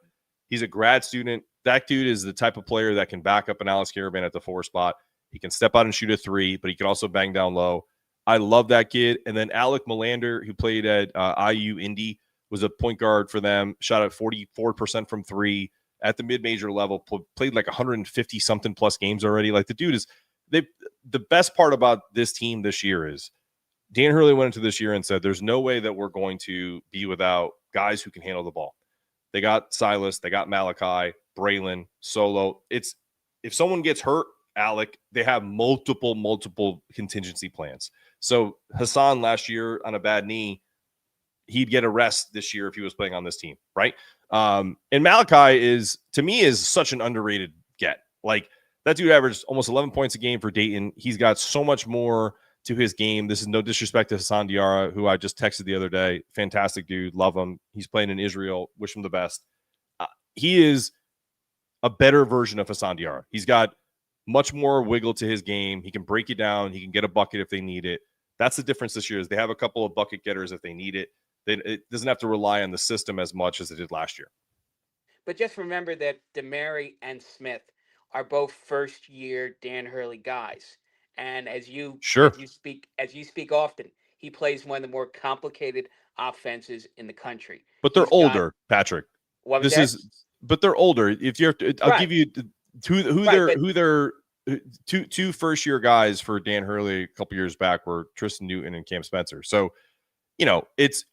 He's a grad student. That dude is the type of player that can back up an Alex Caravan at the 4 spot. He can step out and shoot a 3, but he can also bang down low. I love that kid. And then Alec Melander, who played at IU Indy, was a point guard for them, shot at 44% from 3 at the mid-major level, played like 150-something plus games already. Like the dude is the best part about this team this year is Dan Hurley went into this year and said, there's no way that we're going to be without guys who can handle the ball. They got Silas, they got Malachi, Braylon, Solo. It's if someone gets hurt, Alec, they have multiple contingency plans. So Hassan last year on a bad knee, he'd get a rest this year if he was playing on this team, right? And Malachi is, to me, is such an underrated get. Like that dude averaged almost 11 points a game for Dayton. He's got so much more to his game. This is no disrespect to Hassan Diarra, who I just texted the other day. Fantastic dude. Love him. He's playing in Israel. Wish him the best. He is a better version of Hassan Diarra. He's got much more wiggle to his game. He can break you down. He can get a bucket if they need it. That's the difference this year is they have a couple of bucket getters if they need it. It doesn't have to rely on the system as much as it did last year. But just remember that DeMary and Smith are both first-year Dan Hurley guys, and Sure, as you speak often, he plays one of the more complicated offenses in the country. but they're He's got older, Patrick. what was This that? is, but they're older. If you're, I'll Right, give you who right, they're but who they're two first year guys for Dan Hurley a couple years back were Tristan Newton and Cam Spencer. So right. it's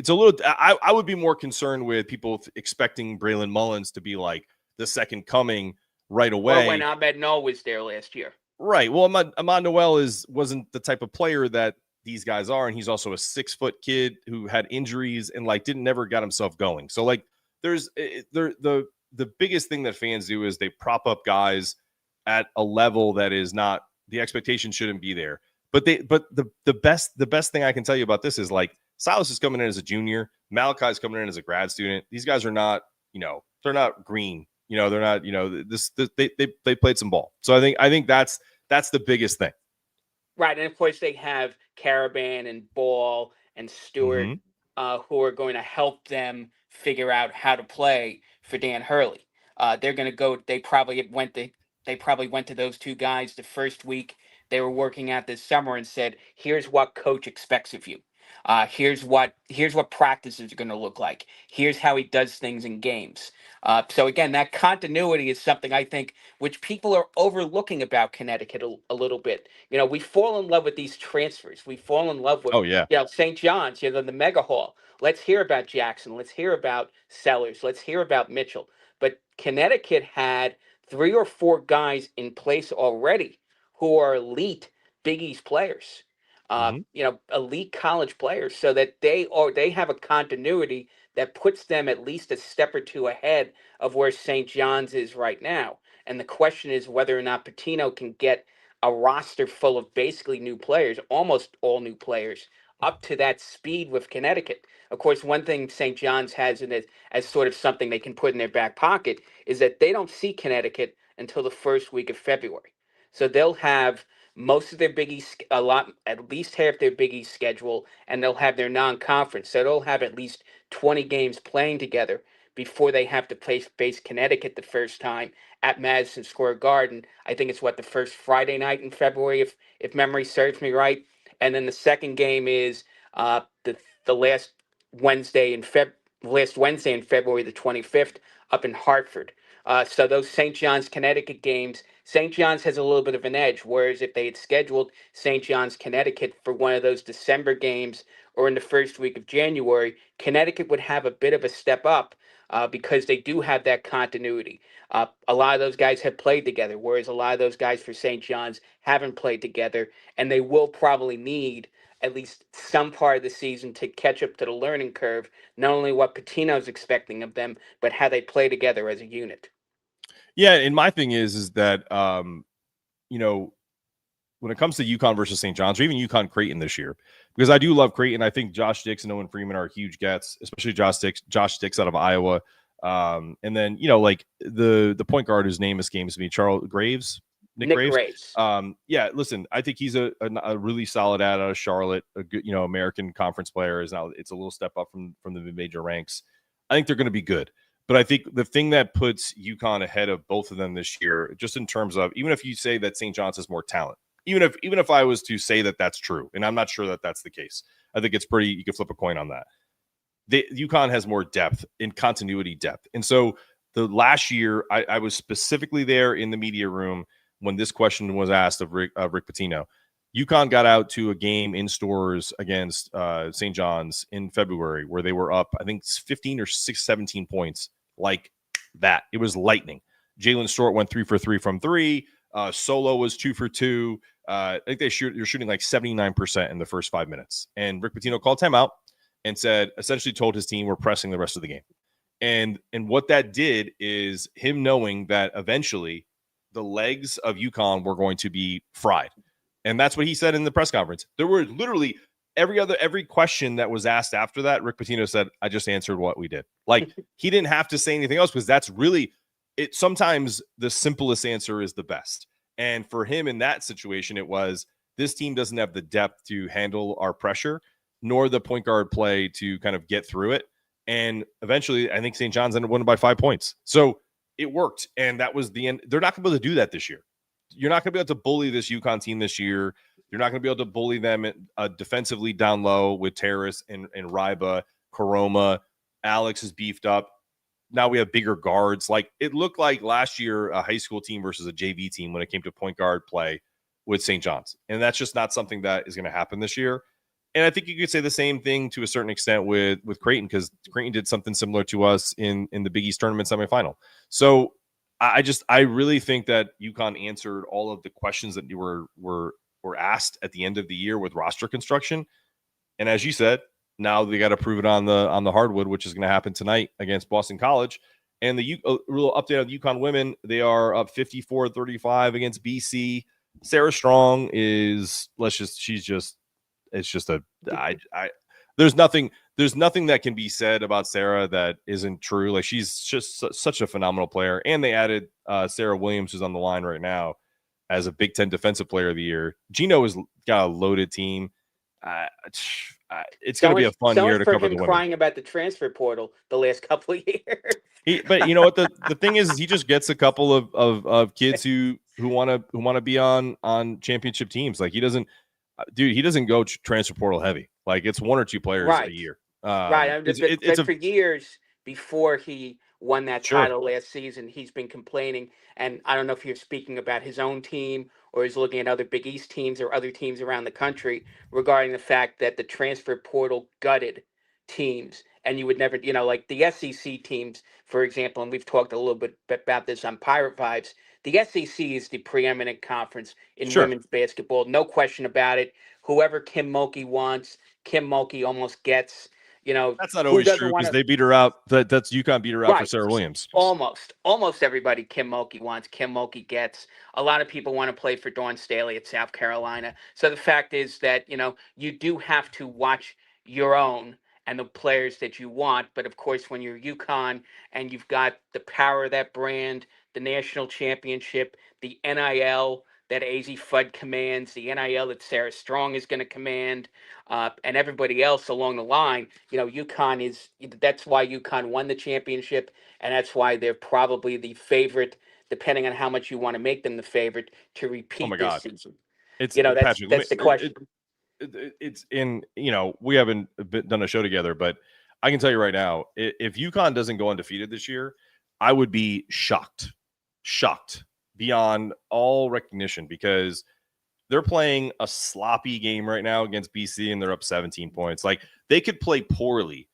a little. I would be more concerned with people expecting Braylon Mullins to be like the second coming right Or when away. Ahmed Noah was there last year. Right. Well, Ahmad Noel wasn't the type of player that these guys are, and he's also a 6-foot kid who had injuries and like didn't never got himself going. So like there's the biggest thing that fans do is they prop up guys at a level that is not, the expectation shouldn't be there. But the best thing I can tell you about this is like Silas is coming in as a junior, Malachi's coming in as a grad student. These guys are not, they're not green. They're not, they played some ball. So I think that's the biggest thing. Right, and of course they have Caravan and Ball and Stewart, Mm-hmm. who are going to help them figure out how to play for Dan Hurley. They're going to go. They probably went to those two guys the first week they were working out this summer and said, "Here's what coach expects of you. Here's what practices are going to look like. Here's how he does things in games." So again, that continuity is something I think which people are overlooking about Connecticut a little bit. We fall in love with these transfers. We fall in love with, Oh yeah. St. John's, the Mega Hall. Let's hear about Jackson. Let's hear about Sellers. Let's hear about Mitchell. But Connecticut had 3 or 4 guys in place already who are elite Big East players. Mm-hmm. Elite college players, so that they have a continuity that puts them at least a step or two ahead of where St. John's is right now. And the question is whether or not Patino can get a roster full of basically new players, almost all new players, up to that speed with Connecticut. Of course, one thing St. John's has in it as sort of something they can put in their back pocket is that they don't see Connecticut until the first week of February. So they'll have most of their Big East, at least half their Big East schedule, and they'll have their non-conference. So they'll have at least 20 games playing together before they have to face Connecticut the first time at Madison Square Garden. I think it's the first Friday night in February, if memory serves me right. And then the second game is the last Wednesday in February, the 25th, up in Hartford. So those St. John's, Connecticut games, St. John's has a little bit of an edge. Whereas if they had scheduled St. John's, Connecticut for one of those December games or in the first week of January, Connecticut would have a bit of a step up because they do have that continuity. A lot of those guys have played together, whereas a lot of those guys for St. John's haven't played together, and they will probably need at least some part of the season to catch up to the learning curve, not only what Pitino's expecting of them, but how they play together as a unit. Yeah, and my thing is that you know, when it comes to UConn versus St. John's, or even UConn Creighton this year, because I do love Creighton. I think Josh Dix and Owen Freeman are huge gets, especially Josh Dix out of Iowa. And then, like the point guard whose name escapes me, Nick Graves. Yeah, listen, I think he's a really solid add out of Charlotte, a good, American Conference player. It's a little step up from the mid-major ranks. I think they're going to be good. But I think the thing that puts UConn ahead of both of them this year, just in terms of, even if you say that St. John's has more talent, even if I was to say that that's true, and I'm not sure that that's the case, I think it's pretty, you can flip a coin on that. UConn has more depth in continuity depth. And so the last year, I was specifically there in the media room when this question was asked of Rick Pitino. UConn got out to a game in stores against St. John's in February where they were up, I think, 15 or 17 points like that. It was lightning. Jalen Stewart went 3 for 3 from three. Solo was 2 for 2. I think they're shooting like 79% in the first 5 minutes. And Rick Pitino called timeout and essentially told his team, we're pressing the rest of the game. And what that did is him knowing that eventually the legs of UConn were going to be fried. And that's what he said in the press conference. There were literally every question that was asked after that, Rick Pitino said, I just answered what we did. Like, he didn't have to say anything else, because that's really it. Sometimes the simplest answer is the best. And for him in that situation, it was, this team doesn't have the depth to handle our pressure, nor the point guard play to kind of get through it. And eventually, I think St. John's ended up winning by 5 points. So it worked. And that was the end. They're not going to be able to do that this year. You're not going to be able to bully this UConn team this year. You're not going to be able to bully them defensively down low with Terrace and Ryba, Karoma. Alex is beefed up. Now we have bigger guards. Like, it looked like last year a high school team versus a JV team when it came to point guard play with St. John's. And that's just not something that is going to happen this year. And I think you could say the same thing to a certain extent with Creighton, because Creighton did something similar to us in the Big East tournament semifinal. So I really think that UConn answered all of the questions that were asked at the end of the year with roster construction. And as you said, now they got to prove it on the hardwood, which is going to happen tonight against Boston College. And the real update on the UConn women, they are up 54-35 against BC. Sarah Strong is there's nothing that can be said about Sarah that isn't true. Like, she's just such a phenomenal player. And they added Sarah Williams, who's on the line right now, as a Big Ten Defensive Player of the Year. Gino has got a loaded team. It's going to be a fun year to cover the women. Crying about the transfer portal the last couple of years. But you know what, the thing is he just gets a couple of kids who want to be on championship teams. Like, he doesn't go transfer portal heavy. Like, it's 1 or 2 players a year. Right. It's for years before he won that title last season, he's been complaining. And I don't know if you're speaking about his own team or he's looking at other Big East teams or other teams around the country regarding the fact that the transfer portal gutted teams. And you would never, like the SEC teams, for example, and we've talked a little bit about this on Pirate Vibes. The SEC is the preeminent conference in women's basketball. No question about it. Whoever Kim Mulkey wants, Kim Mulkey almost gets. That's not always true, because they beat her out. That's UConn beat her out for Sarah Williams. Almost everybody Kim Mulkey wants, Kim Mulkey gets. A lot of people want to play for Dawn Staley at South Carolina. So the fact is that, you do have to watch your own and the players that you want. But of course, when you're UConn and you've got the power of that brand, the national championship, the NIL, that AZ Fudd commands, the NIL that Sarah Strong is going to command, and everybody else along the line. UConn is that's why UConn won the championship, and that's why they're probably the favorite, depending on how much you want to make them the favorite to Oh my repeat this God. season. It's Patrick. That's the question. It's in, we haven't done a show together, but I can tell you right now, if UConn doesn't go undefeated this year, I would be shocked beyond all recognition, because they're playing a sloppy game right now against BC and they're up 17 points. Like, they could play poorly.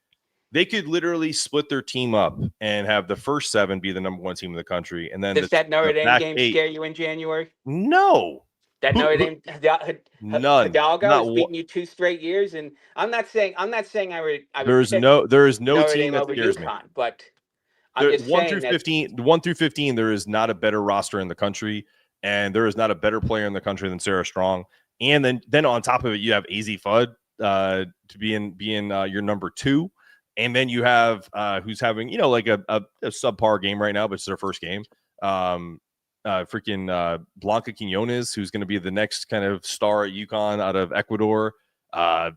They could literally split their team up and have the first 7 be the number 1 team in the country. And then Does that Notre the Dame back game 8, scare you in January? no. That Notre Dame None. Hidalgo Not has one. beaten you 2 straight years, and I'm not saying I would There is pick no Notre team Dame that over scares me. UConn, but I'm just 1 through saying that 15, 1 through 15, there is not a better roster in the country, and there is not a better player in the country than Sarah Strong. And then on top of it, you have AZ Fudd to be in your number 2, and then you have who's having like a subpar game right now, but it's their first game. Blanca Quinones, who's going to be the next kind of star at UConn out of Ecuador.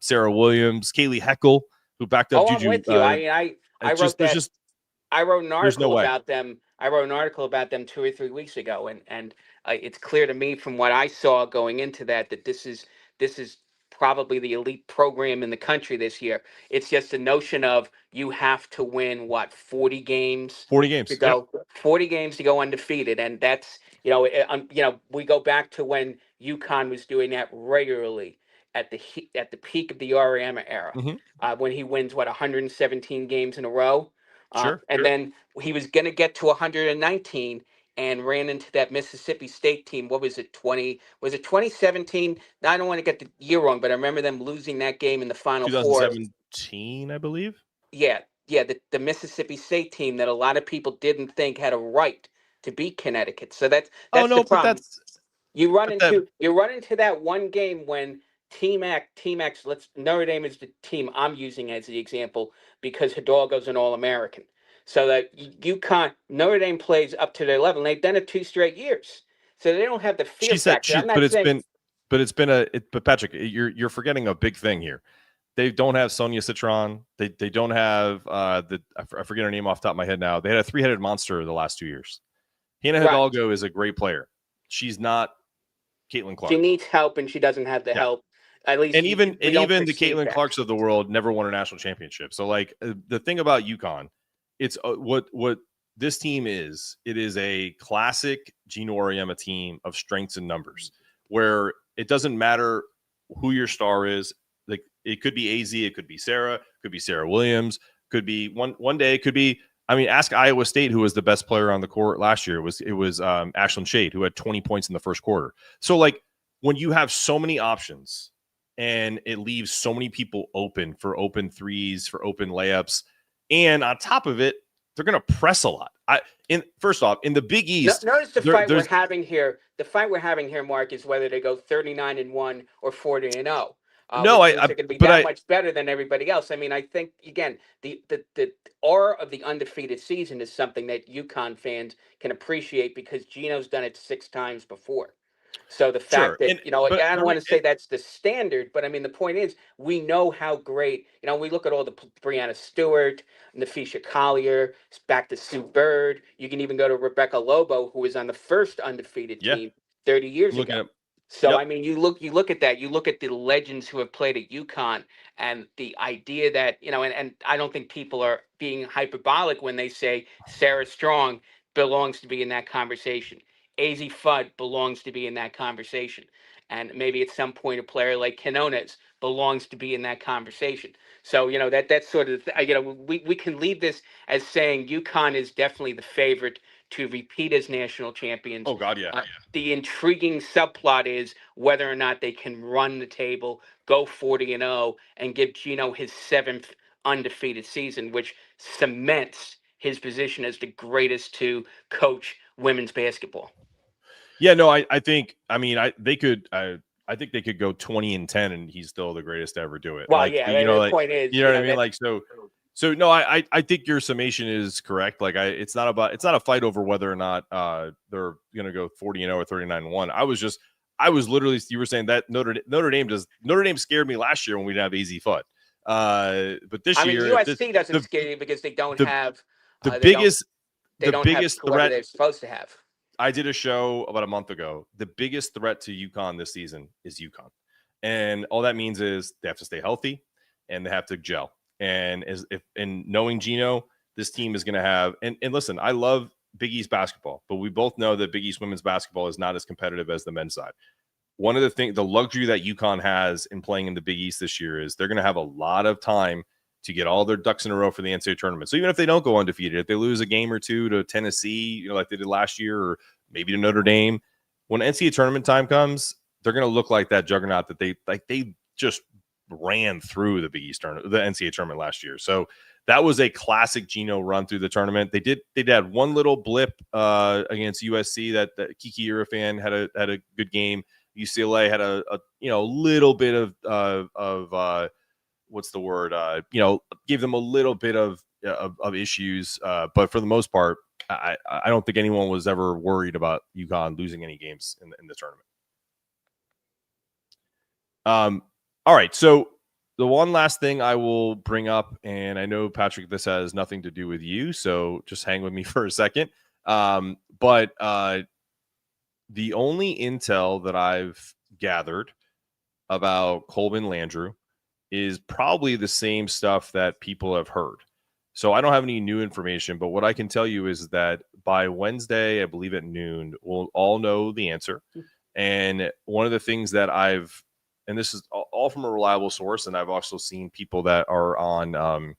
Sarah Williams, Kaylee Heckel, who backed up Juju. I'm with you. I wrote that. I wrote an article about them. I wrote an article about them 2 or 3 weeks ago, and it's clear to me from what I saw going into that this is probably the elite program in the country this year. It's just a notion of you have to win 40 games. 40 games to go. Yep. 40 games to go undefeated, and that's we go back to when UConn was doing that regularly at the peak of the Ariema era, when he wins 117 games in a row. And then he was going to get to 119 and ran into that Mississippi State team. What was it, 2017? I don't want to get the year wrong, but I remember them losing that game in the Final Four. 2017, I believe. Yeah, the Mississippi State team that a lot of people didn't think had a right to beat Connecticut. So that's the problem. But you run into that one game when Team X, Notre Dame is the team I'm using as the example because Hidalgo's an All-American. So that Notre Dame plays up to their level, and they've done it 2 straight years. So they don't have the fear factor. But Patrick, you're forgetting a big thing here. They don't have Sonia Citron. They don't have I forget her name off the top of my head now. They had a 3-headed monster the last 2 years. Hannah Hidalgo is a great player. She's not Caitlin Clark. She needs help, and she doesn't have the help. At least, even the Caitlin Clarks of the world never won a national championship. So, like, the thing about UConn, it's what this team is. It is a classic Gino Auriemma team of strengths and numbers, where it doesn't matter who your star is. Like, it could be AZ, it could be Sarah, could be Sarah Williams, could be one day, it could be. I mean, ask Iowa State, who was the best player on the court last year. It was Ashlyn Shade, who had 20 points in the first quarter. So, like, when you have so many options and it leaves so many people open for open threes, for open layups, and on top of it, they're going to press a lot. First off, in the Big East, notice the fight we're having here. The fight we're having here, Mark, is whether they go 39-1 or 40-0. No, they're going to be much better than everybody else. I mean, I think again, the aura of the undefeated season is something that UConn fans can appreciate because Gino's done it 6 times before. So the fact that I don't want to say that's the standard, but I mean the point is we know how great. We look at all the Breanna Stewart, Nafisha Collier, back to Sue Bird. You can even go to Rebecca Lobo, who was on the first undefeated team 30 years ago. So I mean, you look at that. You look at the legends who have played at UConn, and the idea that and I don't think people are being hyperbolic when they say Sarah Strong belongs to be in that conversation. AZ Fudd belongs to be in that conversation, and maybe at some point a player like Quinones belongs to be in that conversation. So that's sort of we can leave this as saying UConn is definitely the favorite to repeat as national champions. Oh God, yeah. The intriguing subplot is whether or not they can run the table, go 40-0, and give Gino his 7th undefeated season, which cements his position as the greatest to coach women's basketball. Yeah, no, I think they could go 20-10 and he's still the greatest to ever do it. Well, the point is, what I mean? Like, so So no, I think your summation is correct. Like it's not a fight over whether or not they're gonna go 40-0 or 39-1. I was literally, you were saying that Notre Dame scared me last year when we didn't have AZ Fudd. But this I mean, year, if this USC doesn't the scare you because they don't the have the they don't biggest the have biggest whoever threat, they're supposed to have. I did a show about a month ago. The biggest threat to UConn this season is UConn. And all that means is they have to stay healthy and they have to gel. And knowing Gino, this team is going to have, and listen, I love Big East basketball, but we both know that Big East women's basketball is not as competitive as the men's side. One of the luxury that UConn has in playing in the Big East this year is they're going to have a lot of time to get all their ducks in a row for the NCAA tournament. So even if they don't go undefeated, if they lose a game or two to Tennessee, like they did last year, or maybe to Notre Dame, when NCAA tournament time comes, they're going to look like that juggernaut that they just ran through the Big East tournament, the NCAA tournament last year. So that was a classic Gino run through the tournament. They did have one little blip against USC that Kiki Irfan had a good game. UCLA had a little bit of what's the word? Gave them a little bit of issues, but for the most part, I don't think anyone was ever worried about UConn losing any games in the tournament. All right, so the one last thing I will bring up, and I know, Patrick, this has nothing to do with you, so just hang with me for a second. But the only intel that I've gathered about Colvin Landrew is probably the same stuff that people have heard. So I don't have any new information, but what I can tell you is that by Wednesday, I believe at noon, we'll all know the answer. And one of the things that and this is all from a reliable source, and I've also seen people that are on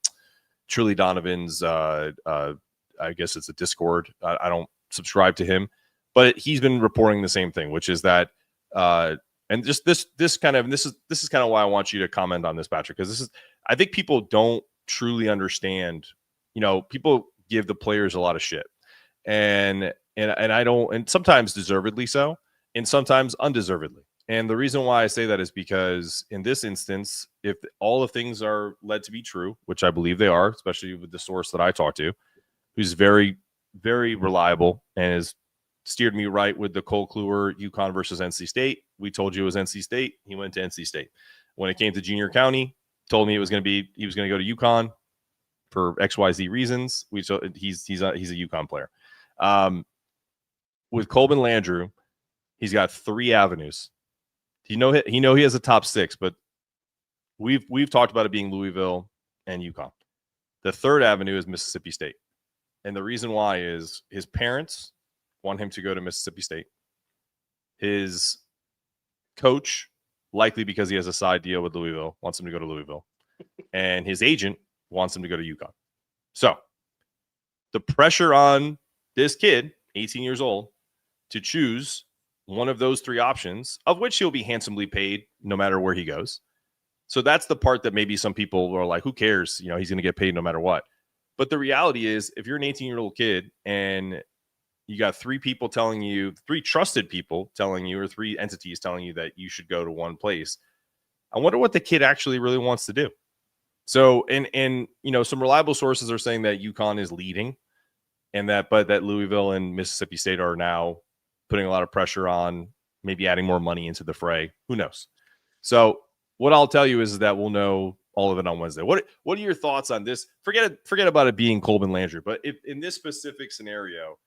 Truly Donovan's, I guess it's a Discord. I don't subscribe to him, but he's been reporting the same thing, which is that and just this is kind of why I want you to comment on this, Patrick, because I think people don't truly understand. People give the players a lot of shit, and I don't, and sometimes deservedly so, and sometimes undeservedly. And the reason why I say that is because in this instance, if all the things are led to be true, which I believe they are, especially with the source that I talked to, who's very, very reliable and has steered me right with the Cole Kluwer UConn versus NC State. We told you it was NC State. He went to NC State. When it came to Junior County, told me he was going to go to UConn for XYZ reasons. He's a UConn player. With Colvin Landrew, he's got 3 avenues. He has a top 6, but we've talked about it being Louisville and UConn. The third avenue is Mississippi State. And the reason why is his parents want him to go to Mississippi State. His coach, likely because he has a side deal with Louisville, wants him to go to Louisville. And his agent wants him to go to UConn. So the pressure on this kid, 18 years old, to choose one of those 3 options, of which he'll be handsomely paid no matter where he goes. So that's the part that maybe some people are like, who cares? He's going to get paid no matter what. But the reality is, if you're an 18-year-old kid and you got 3 people telling you, 3 trusted people telling you, or 3 entities telling you that you should go to one place, I wonder what the kid actually really wants to do. So, and some reliable sources are saying that UConn is leading, and that Louisville and Mississippi State are now putting a lot of pressure on, maybe adding more money into the fray. Who knows? So what I'll tell you is that we'll know all of it on Wednesday. What are your thoughts on this? Forget about it being Colvin Landrew, but if in this specific scenario,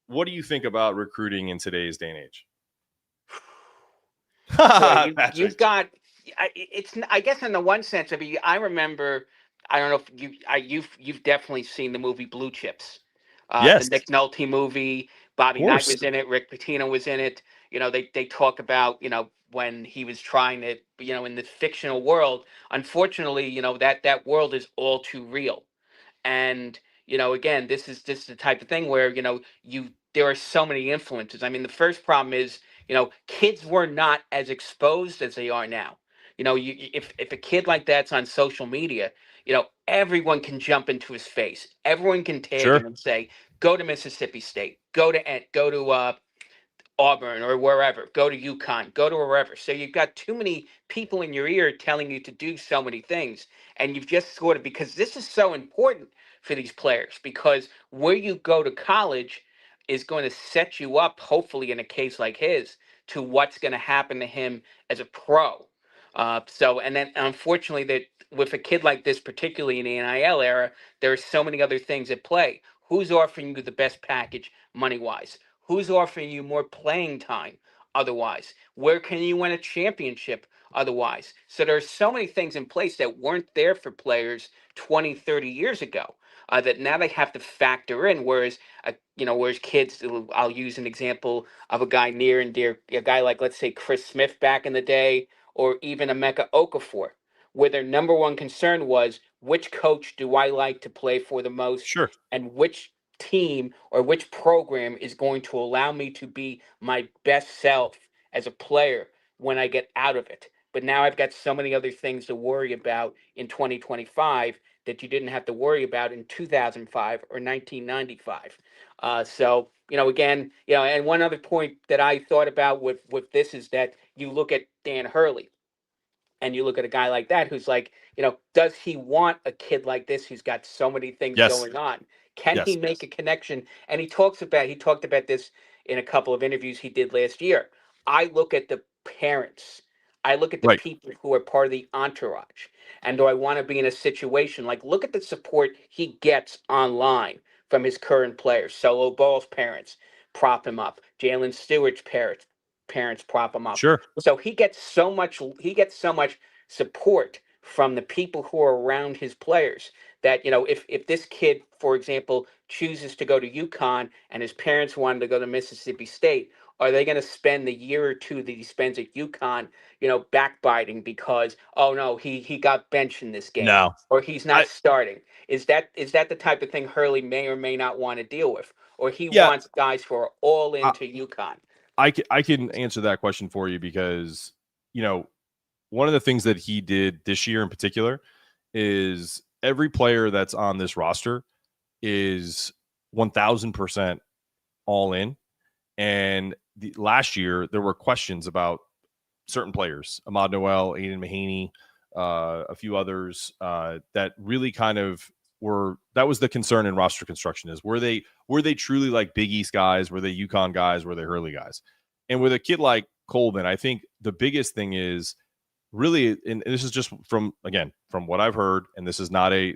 what do you think about recruiting in today's day and age? You've got it's, I guess, in the one sense. I mean, I remember. I don't know if you've definitely seen the movie Blue Chips, Yes, the Nick Nolte movie. of Bobby Knight course. was in it. Rick Pitino was in it. They talk about when he was trying to in the fictional world. Unfortunately, that world is all too real. And again, this is just the type of thing where there are so many influences. I mean, the first problem is kids were not as exposed as they are now. If a kid like that's on social media, everyone can jump into his face. Everyone can tag him Sure. and say, "Go to Mississippi State. Go to Auburn or wherever, go to UConn, go to wherever. So you've got too many people in your ear telling you to do so many things. And you've just sort of, because this is so important for these players, because where you go to college is going to set you up, hopefully, in a case like his, to what's going to happen to him as a pro. And then unfortunately, that with a kid like this, particularly in the NIL era, there are so many other things at play. Who's offering you the best package money wise? Who's offering you more playing time otherwise? Where can you win a championship otherwise? So there are so many things in place that weren't there for players 20, 30 years ago, that now they have to factor in. Whereas kids, I'll use an example of a guy near and dear, a guy like, let's say, Chris Smith back in the day, or even Emeka Okafor, where their number one concern was, which coach do I like to play for the most, Sure. and which team or which program is going to allow me to be my best self as a player when I get out of it. But now I've got so many other things to worry about in 2025 that you didn't have to worry about in 2005 or 1995. Again, and one other point that I thought about with this is that you look at Dan Hurley, and you look at a guy like that who's like, does he want a kid like this who's got so many things Yes. going on? Can he Yes. make a connection? And he talked about this in a couple of interviews he did last year. I look at the parents. I look at the Right. people who are part of the entourage. And do I want to be in a situation like, look at the support he gets online from his current players? Solo Ball's parents prop him up. Jalen Stewart's parents prop him up. Sure. So he gets so much support from the people who are around his players, that if this kid, for example, chooses to go to UConn and his parents wanted to go to Mississippi State, are they going to spend the year or two that he spends at UConn, backbiting because, oh no, he got benched in this game, No. or he's not I starting? Is that the type of thing Hurley may or may not want to deal with, or he yeah, wants guys who are all I, into UConn? I can answer that question for you because, one of the things that he did this year in particular is every player that's on this roster is 1000% all in. And last year, there were questions about certain players, Ahmad Noel, Aiden Mahaney, a few others that really kind of that was the concern in roster construction is were they truly like Big East guys? Were they UConn guys? Were they Hurley guys? And with a kid like Colvin, I think the biggest thing is really, and this is just from what I've heard, and this is not a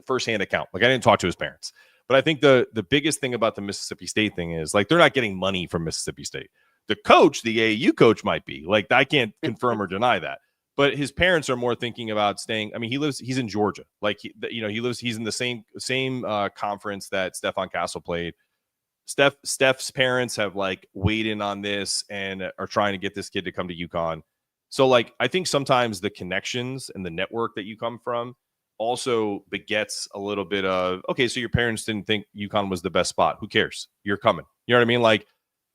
firsthand account. Like I didn't talk to his parents, but I think the biggest thing about the Mississippi State thing is like they're not getting money from Mississippi State. The coach, the AAU coach, might be like I can't confirm or deny that, but his parents are more thinking about staying. I mean, he's in Georgia, like he's in the same conference that Stephon Castle played. Steph's parents have like weighed in on this and are trying to get this kid to come to UConn. So like I think sometimes the connections and the network that you come from also begets a little bit of, okay, so your parents didn't think UConn was the best spot. Who cares? You're coming. You know what I mean? Like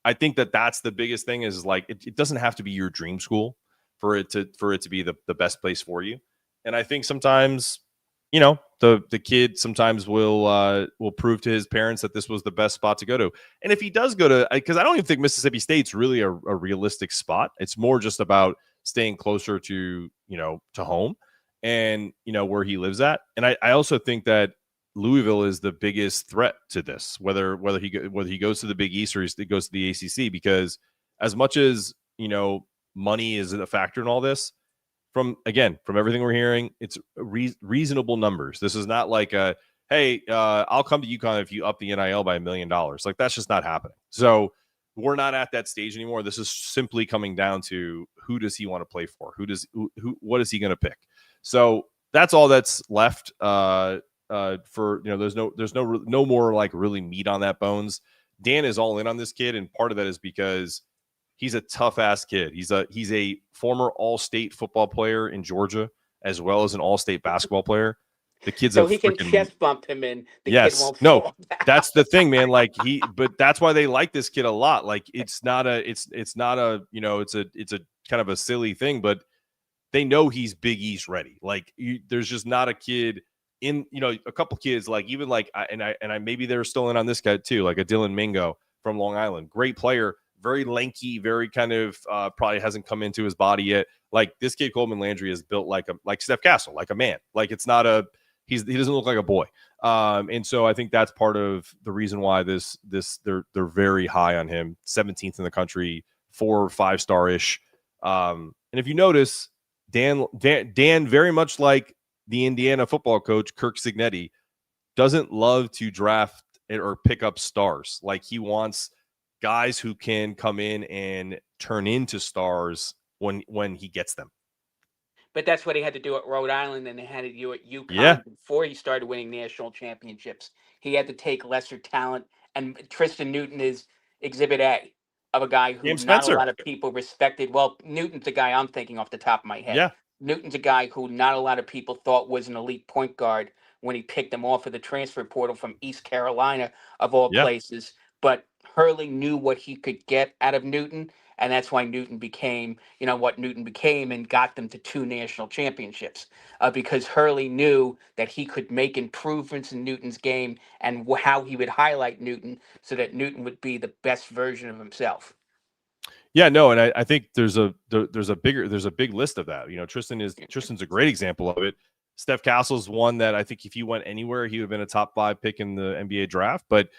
I think that's the biggest thing is like it doesn't have to be your dream school for it to be the best place for you. And I think sometimes the kid sometimes will prove to his parents that this was the best spot to go to. And if he does go to, because I don't even think Mississippi State's really a realistic spot. It's more just about staying closer to home and where he lives at. And I also think that Louisville is the biggest threat to this, whether he goes to the Big East or he goes to the ACC, because as much as money is a factor in all this, from everything we're hearing, it's reasonable numbers. This is not like hey, I'll come to UConn if you up the NIL by $1 million. Like that's just not happening. So we're not at that stage anymore. This is simply coming down to who does he want to play for? What is he going to pick? So that's all that's left. There's no more like really meat on that bones. Dan is all in on this kid, and part of that is because he's a tough ass kid. He's a former all-state football player in Georgia, as well as an all-state basketball player. The kid's So a he can freaking chest bump him and the kid yes. won't No, fall down. that's the thing, man. Like but that's why they like this kid a lot. Like it's not a kind of a silly thing, but they know he's Big East ready. Like there's just not a kid in, a couple kids, like even like, I maybe they're still in on this guy too, like a Dylan Mingo from Long Island, great player, very lanky, very kind of probably hasn't come into his body yet. Like this kid Coleman Landry is built like Steph Castle, like a man. Like it's not he doesn't look like a boy. And so I think that's part of the reason why they're very high on him, 17th in the country, 4 or 5 star ish. And if you notice, Dan very much like the Indiana football coach Kirk Cignetti, doesn't love to draft or pick up stars. Like he wants guys who can come in and turn into stars when he gets them. But that's what he had to do at Rhode Island, and they had to do at UConn Yeah. before he started winning national championships. He had to take lesser talent, and Tristan Newton is Exhibit A of a guy who James not a Spencer. lot of people respected. Well, Newton's the guy I'm thinking off the top of my head. Yeah. Newton's a guy who not a lot of people thought was an elite point guard when he picked him off of the transfer portal from East Carolina, of all Yeah. places. But Hurley knew what he could get out of Newton, and that's why Newton became, what Newton became, and got them to 2 national championships. Because Hurley knew that he could make improvements in Newton's game and how he would highlight Newton so that Newton would be the best version of himself. Yeah, no, and I think there's a big list of that. Tristan's a great example of it. Steph Castle's one that I think if he went anywhere, he would have been a top 5 pick in the NBA draft. But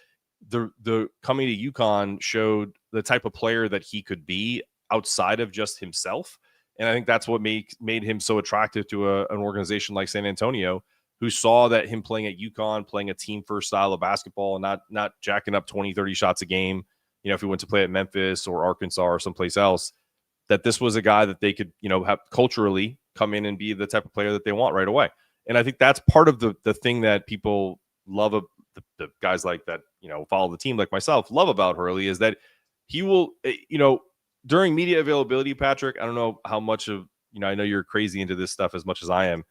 the coming to UConn showed the type of player that he could be outside of just himself, and I think that's what made him so attractive to an organization like San Antonio, who saw that him playing at UConn, playing a team first style of basketball, and not jacking up 20, 30 shots a game. If he went to play at Memphis or Arkansas or someplace else, that this was a guy that they could, have culturally come in and be the type of player that they want right away. And I think that's part of the thing that people love of the guys like that, follow the team like myself, love about Hurley is that he will, during media availability, Patrick, I don't know how much of, I know you're crazy into this stuff as much as I am,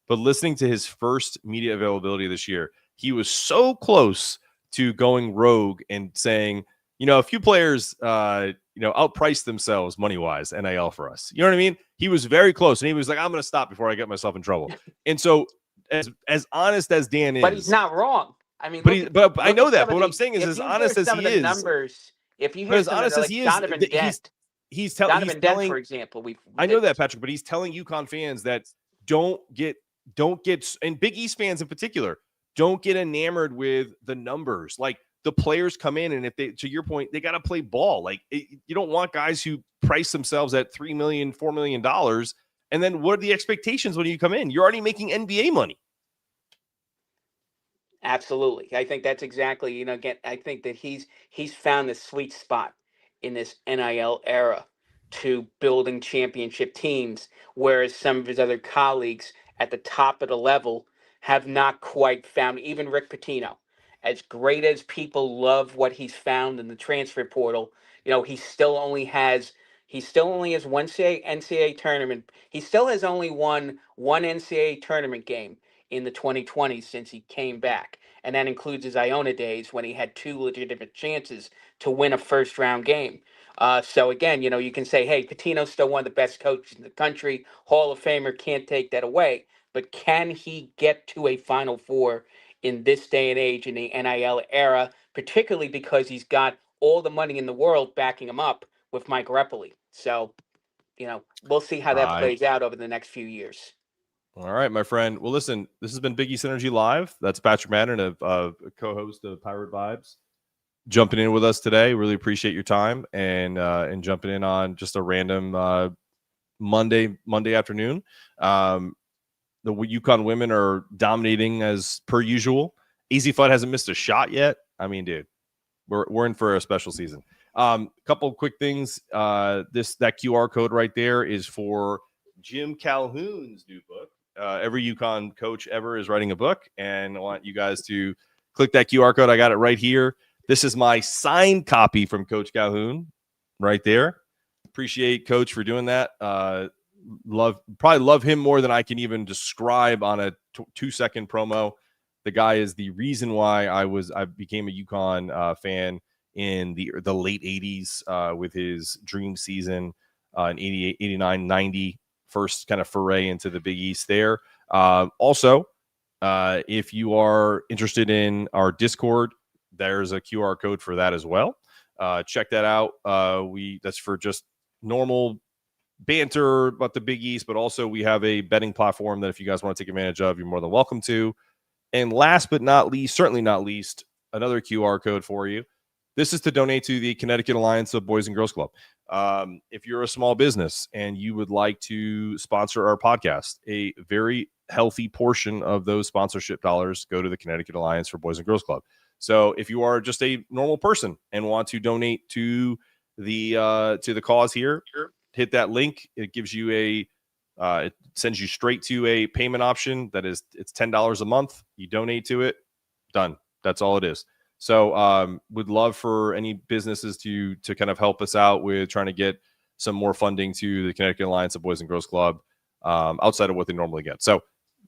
but listening to his first media availability this year, he was so close to going rogue and saying, a few players, outpriced themselves money-wise, NIL for us. You know what I mean? He was very close, and he was like, I'm going to stop before I get myself in trouble. And so as honest as Dan is. But he's not wrong. I mean, but I know that. But what I'm saying is, as honest as he is. Numbers, if you hear some of the, like Donovan Dent. He's telling, for example. I know that, Patrick, but he's telling UConn fans that don't get, and Big East fans in particular, don't get enamored with the numbers. Like, the players come in, and if they, to your point, they got to play ball. Like you don't want guys who price themselves at $3 million, $4 million. And then what are the expectations when you come in? You're already making NBA money. Absolutely. I think that's exactly, again, I think that he's found the sweet spot in this NIL era to building championship teams, whereas some of his other colleagues at the top of the level have not quite found, even Rick Pitino. As great as people love what he's found in the transfer portal, he still only has one NCAA tournament. He still has only won one NCAA tournament game in the 2020s since he came back. And that includes his Iona days when he had 2 legitimate chances to win a first round game. So again, you can say, hey, Pitino's still one of the best coaches in the country. Hall of Famer, can't take that away. But can he get to a Final Four in this day and age in the NIL era, particularly because he's got all the money in the world backing him up with Mike Repoli? So, we'll see how that plays out over the next few years. All right, my friend. Well, listen, this has been Big East Energy Live. That's Patrick Madden, a co-host of Pirate Vibes, jumping in with us today. Really appreciate your time and jumping in on just a random Monday afternoon. The UConn women are dominating as per usual. Easy Fud hasn't missed a shot yet. I mean, dude, we're in for a special season. Couple quick things. That QR code right there is for Jim Calhoun's new book. Every UConn coach ever is writing a book, and I want you guys to click that QR code. I got it right here. This is my signed copy from Coach Calhoun right there. Appreciate Coach for doing that. Probably love him more than I can even describe on a 2-second promo. The guy is the reason why I became a UConn fan in the late 80s with his dream season in 88, 89, 90, first kind of foray into the Big East there. Also, If you are interested in our Discord, there's a QR code for that as well. Check that out. That's for just normal banter about the Big East, but also we have a betting platform that if you guys want to take advantage of, you're more than welcome to. And last but not least, certainly not least, another QR code for you. This is to donate to the Connecticut Alliance of Boys and Girls Club. If you're a small business and you would like to sponsor our podcast, a very healthy portion of those sponsorship dollars go to the Connecticut Alliance for Boys and Girls Club. So if you are just a normal person and want to donate to the cause here, hit that link. It gives you it sends you straight to a payment option that is, it's $10 a month. You donate to it, done. That's all it is. So would love for any businesses to kind of help us out with trying to get some more funding to the Connecticut Alliance of Boys and Girls Club outside of what they normally get. So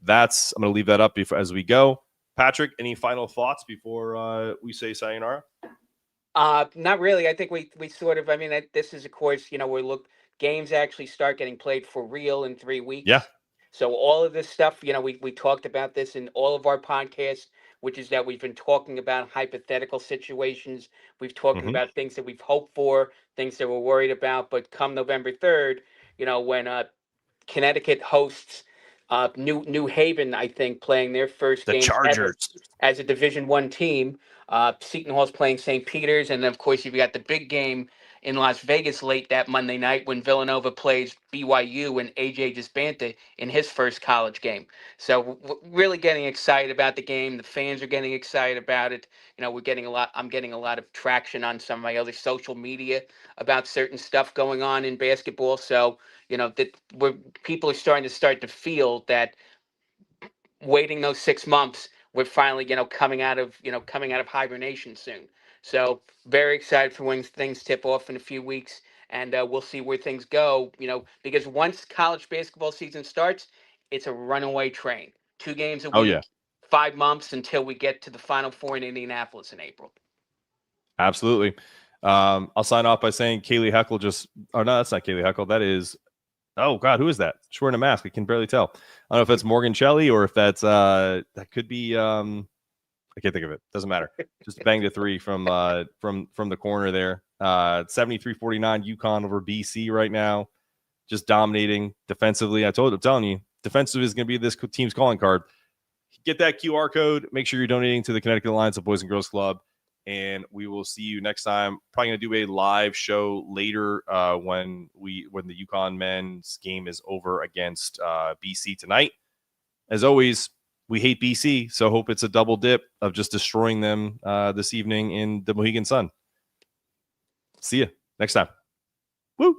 I'm going to leave that up as we go. Patrick, any final thoughts before we say sayonara? Not really. I think we sort of, this is, of course, games actually start getting played for real in 3 weeks. Yeah. So all of this stuff, we talked about this in all of our podcasts, which is that we've been talking about hypothetical situations. We've talking about things that we've hoped for, things that we're worried about. But come November 3rd, when Connecticut hosts New Haven, I think, playing their first The game Chargers as a Division I team. Seton Hall's playing St. Peter's, and then of course you've got the big game in Las Vegas late that Monday night when Villanova plays BYU and AJ Desbanta in his first college game. So really getting excited about the game. The fans are getting excited about it. I'm getting a lot of traction on some of my other social media about certain stuff going on in basketball. So people are starting to feel that waiting those 6 months, we're finally, coming out of hibernation soon. So very excited for when things tip off in a few weeks, and we'll see where things go. Because once college basketball season starts, it's a runaway train. 2 games a week, Oh, yeah. 5 months until we get to the Final Four in Indianapolis in April. Absolutely. I'll sign off by saying Kaylee Heckle no, that's not Kaylee Heckle. That is, oh God, who is that? She's wearing a mask. I can barely tell. I don't know if that's Morgan Shelley or if that's, that could be, I can't think of it. Doesn't matter. Just banged a 3 from the corner there. 73-49 UConn over BC right now. Just dominating defensively. I'm telling you, defensive is going to be this team's calling card. Get that QR code. Make sure you're donating to the Connecticut Alliance of Boys and Girls Club. And we will see you next time. Probably going to do a live show later when the UConn men's game is over against BC tonight. As always, we hate BC, so hope it's a double dip of just destroying them this evening in the Mohegan Sun. See you next time. Woo!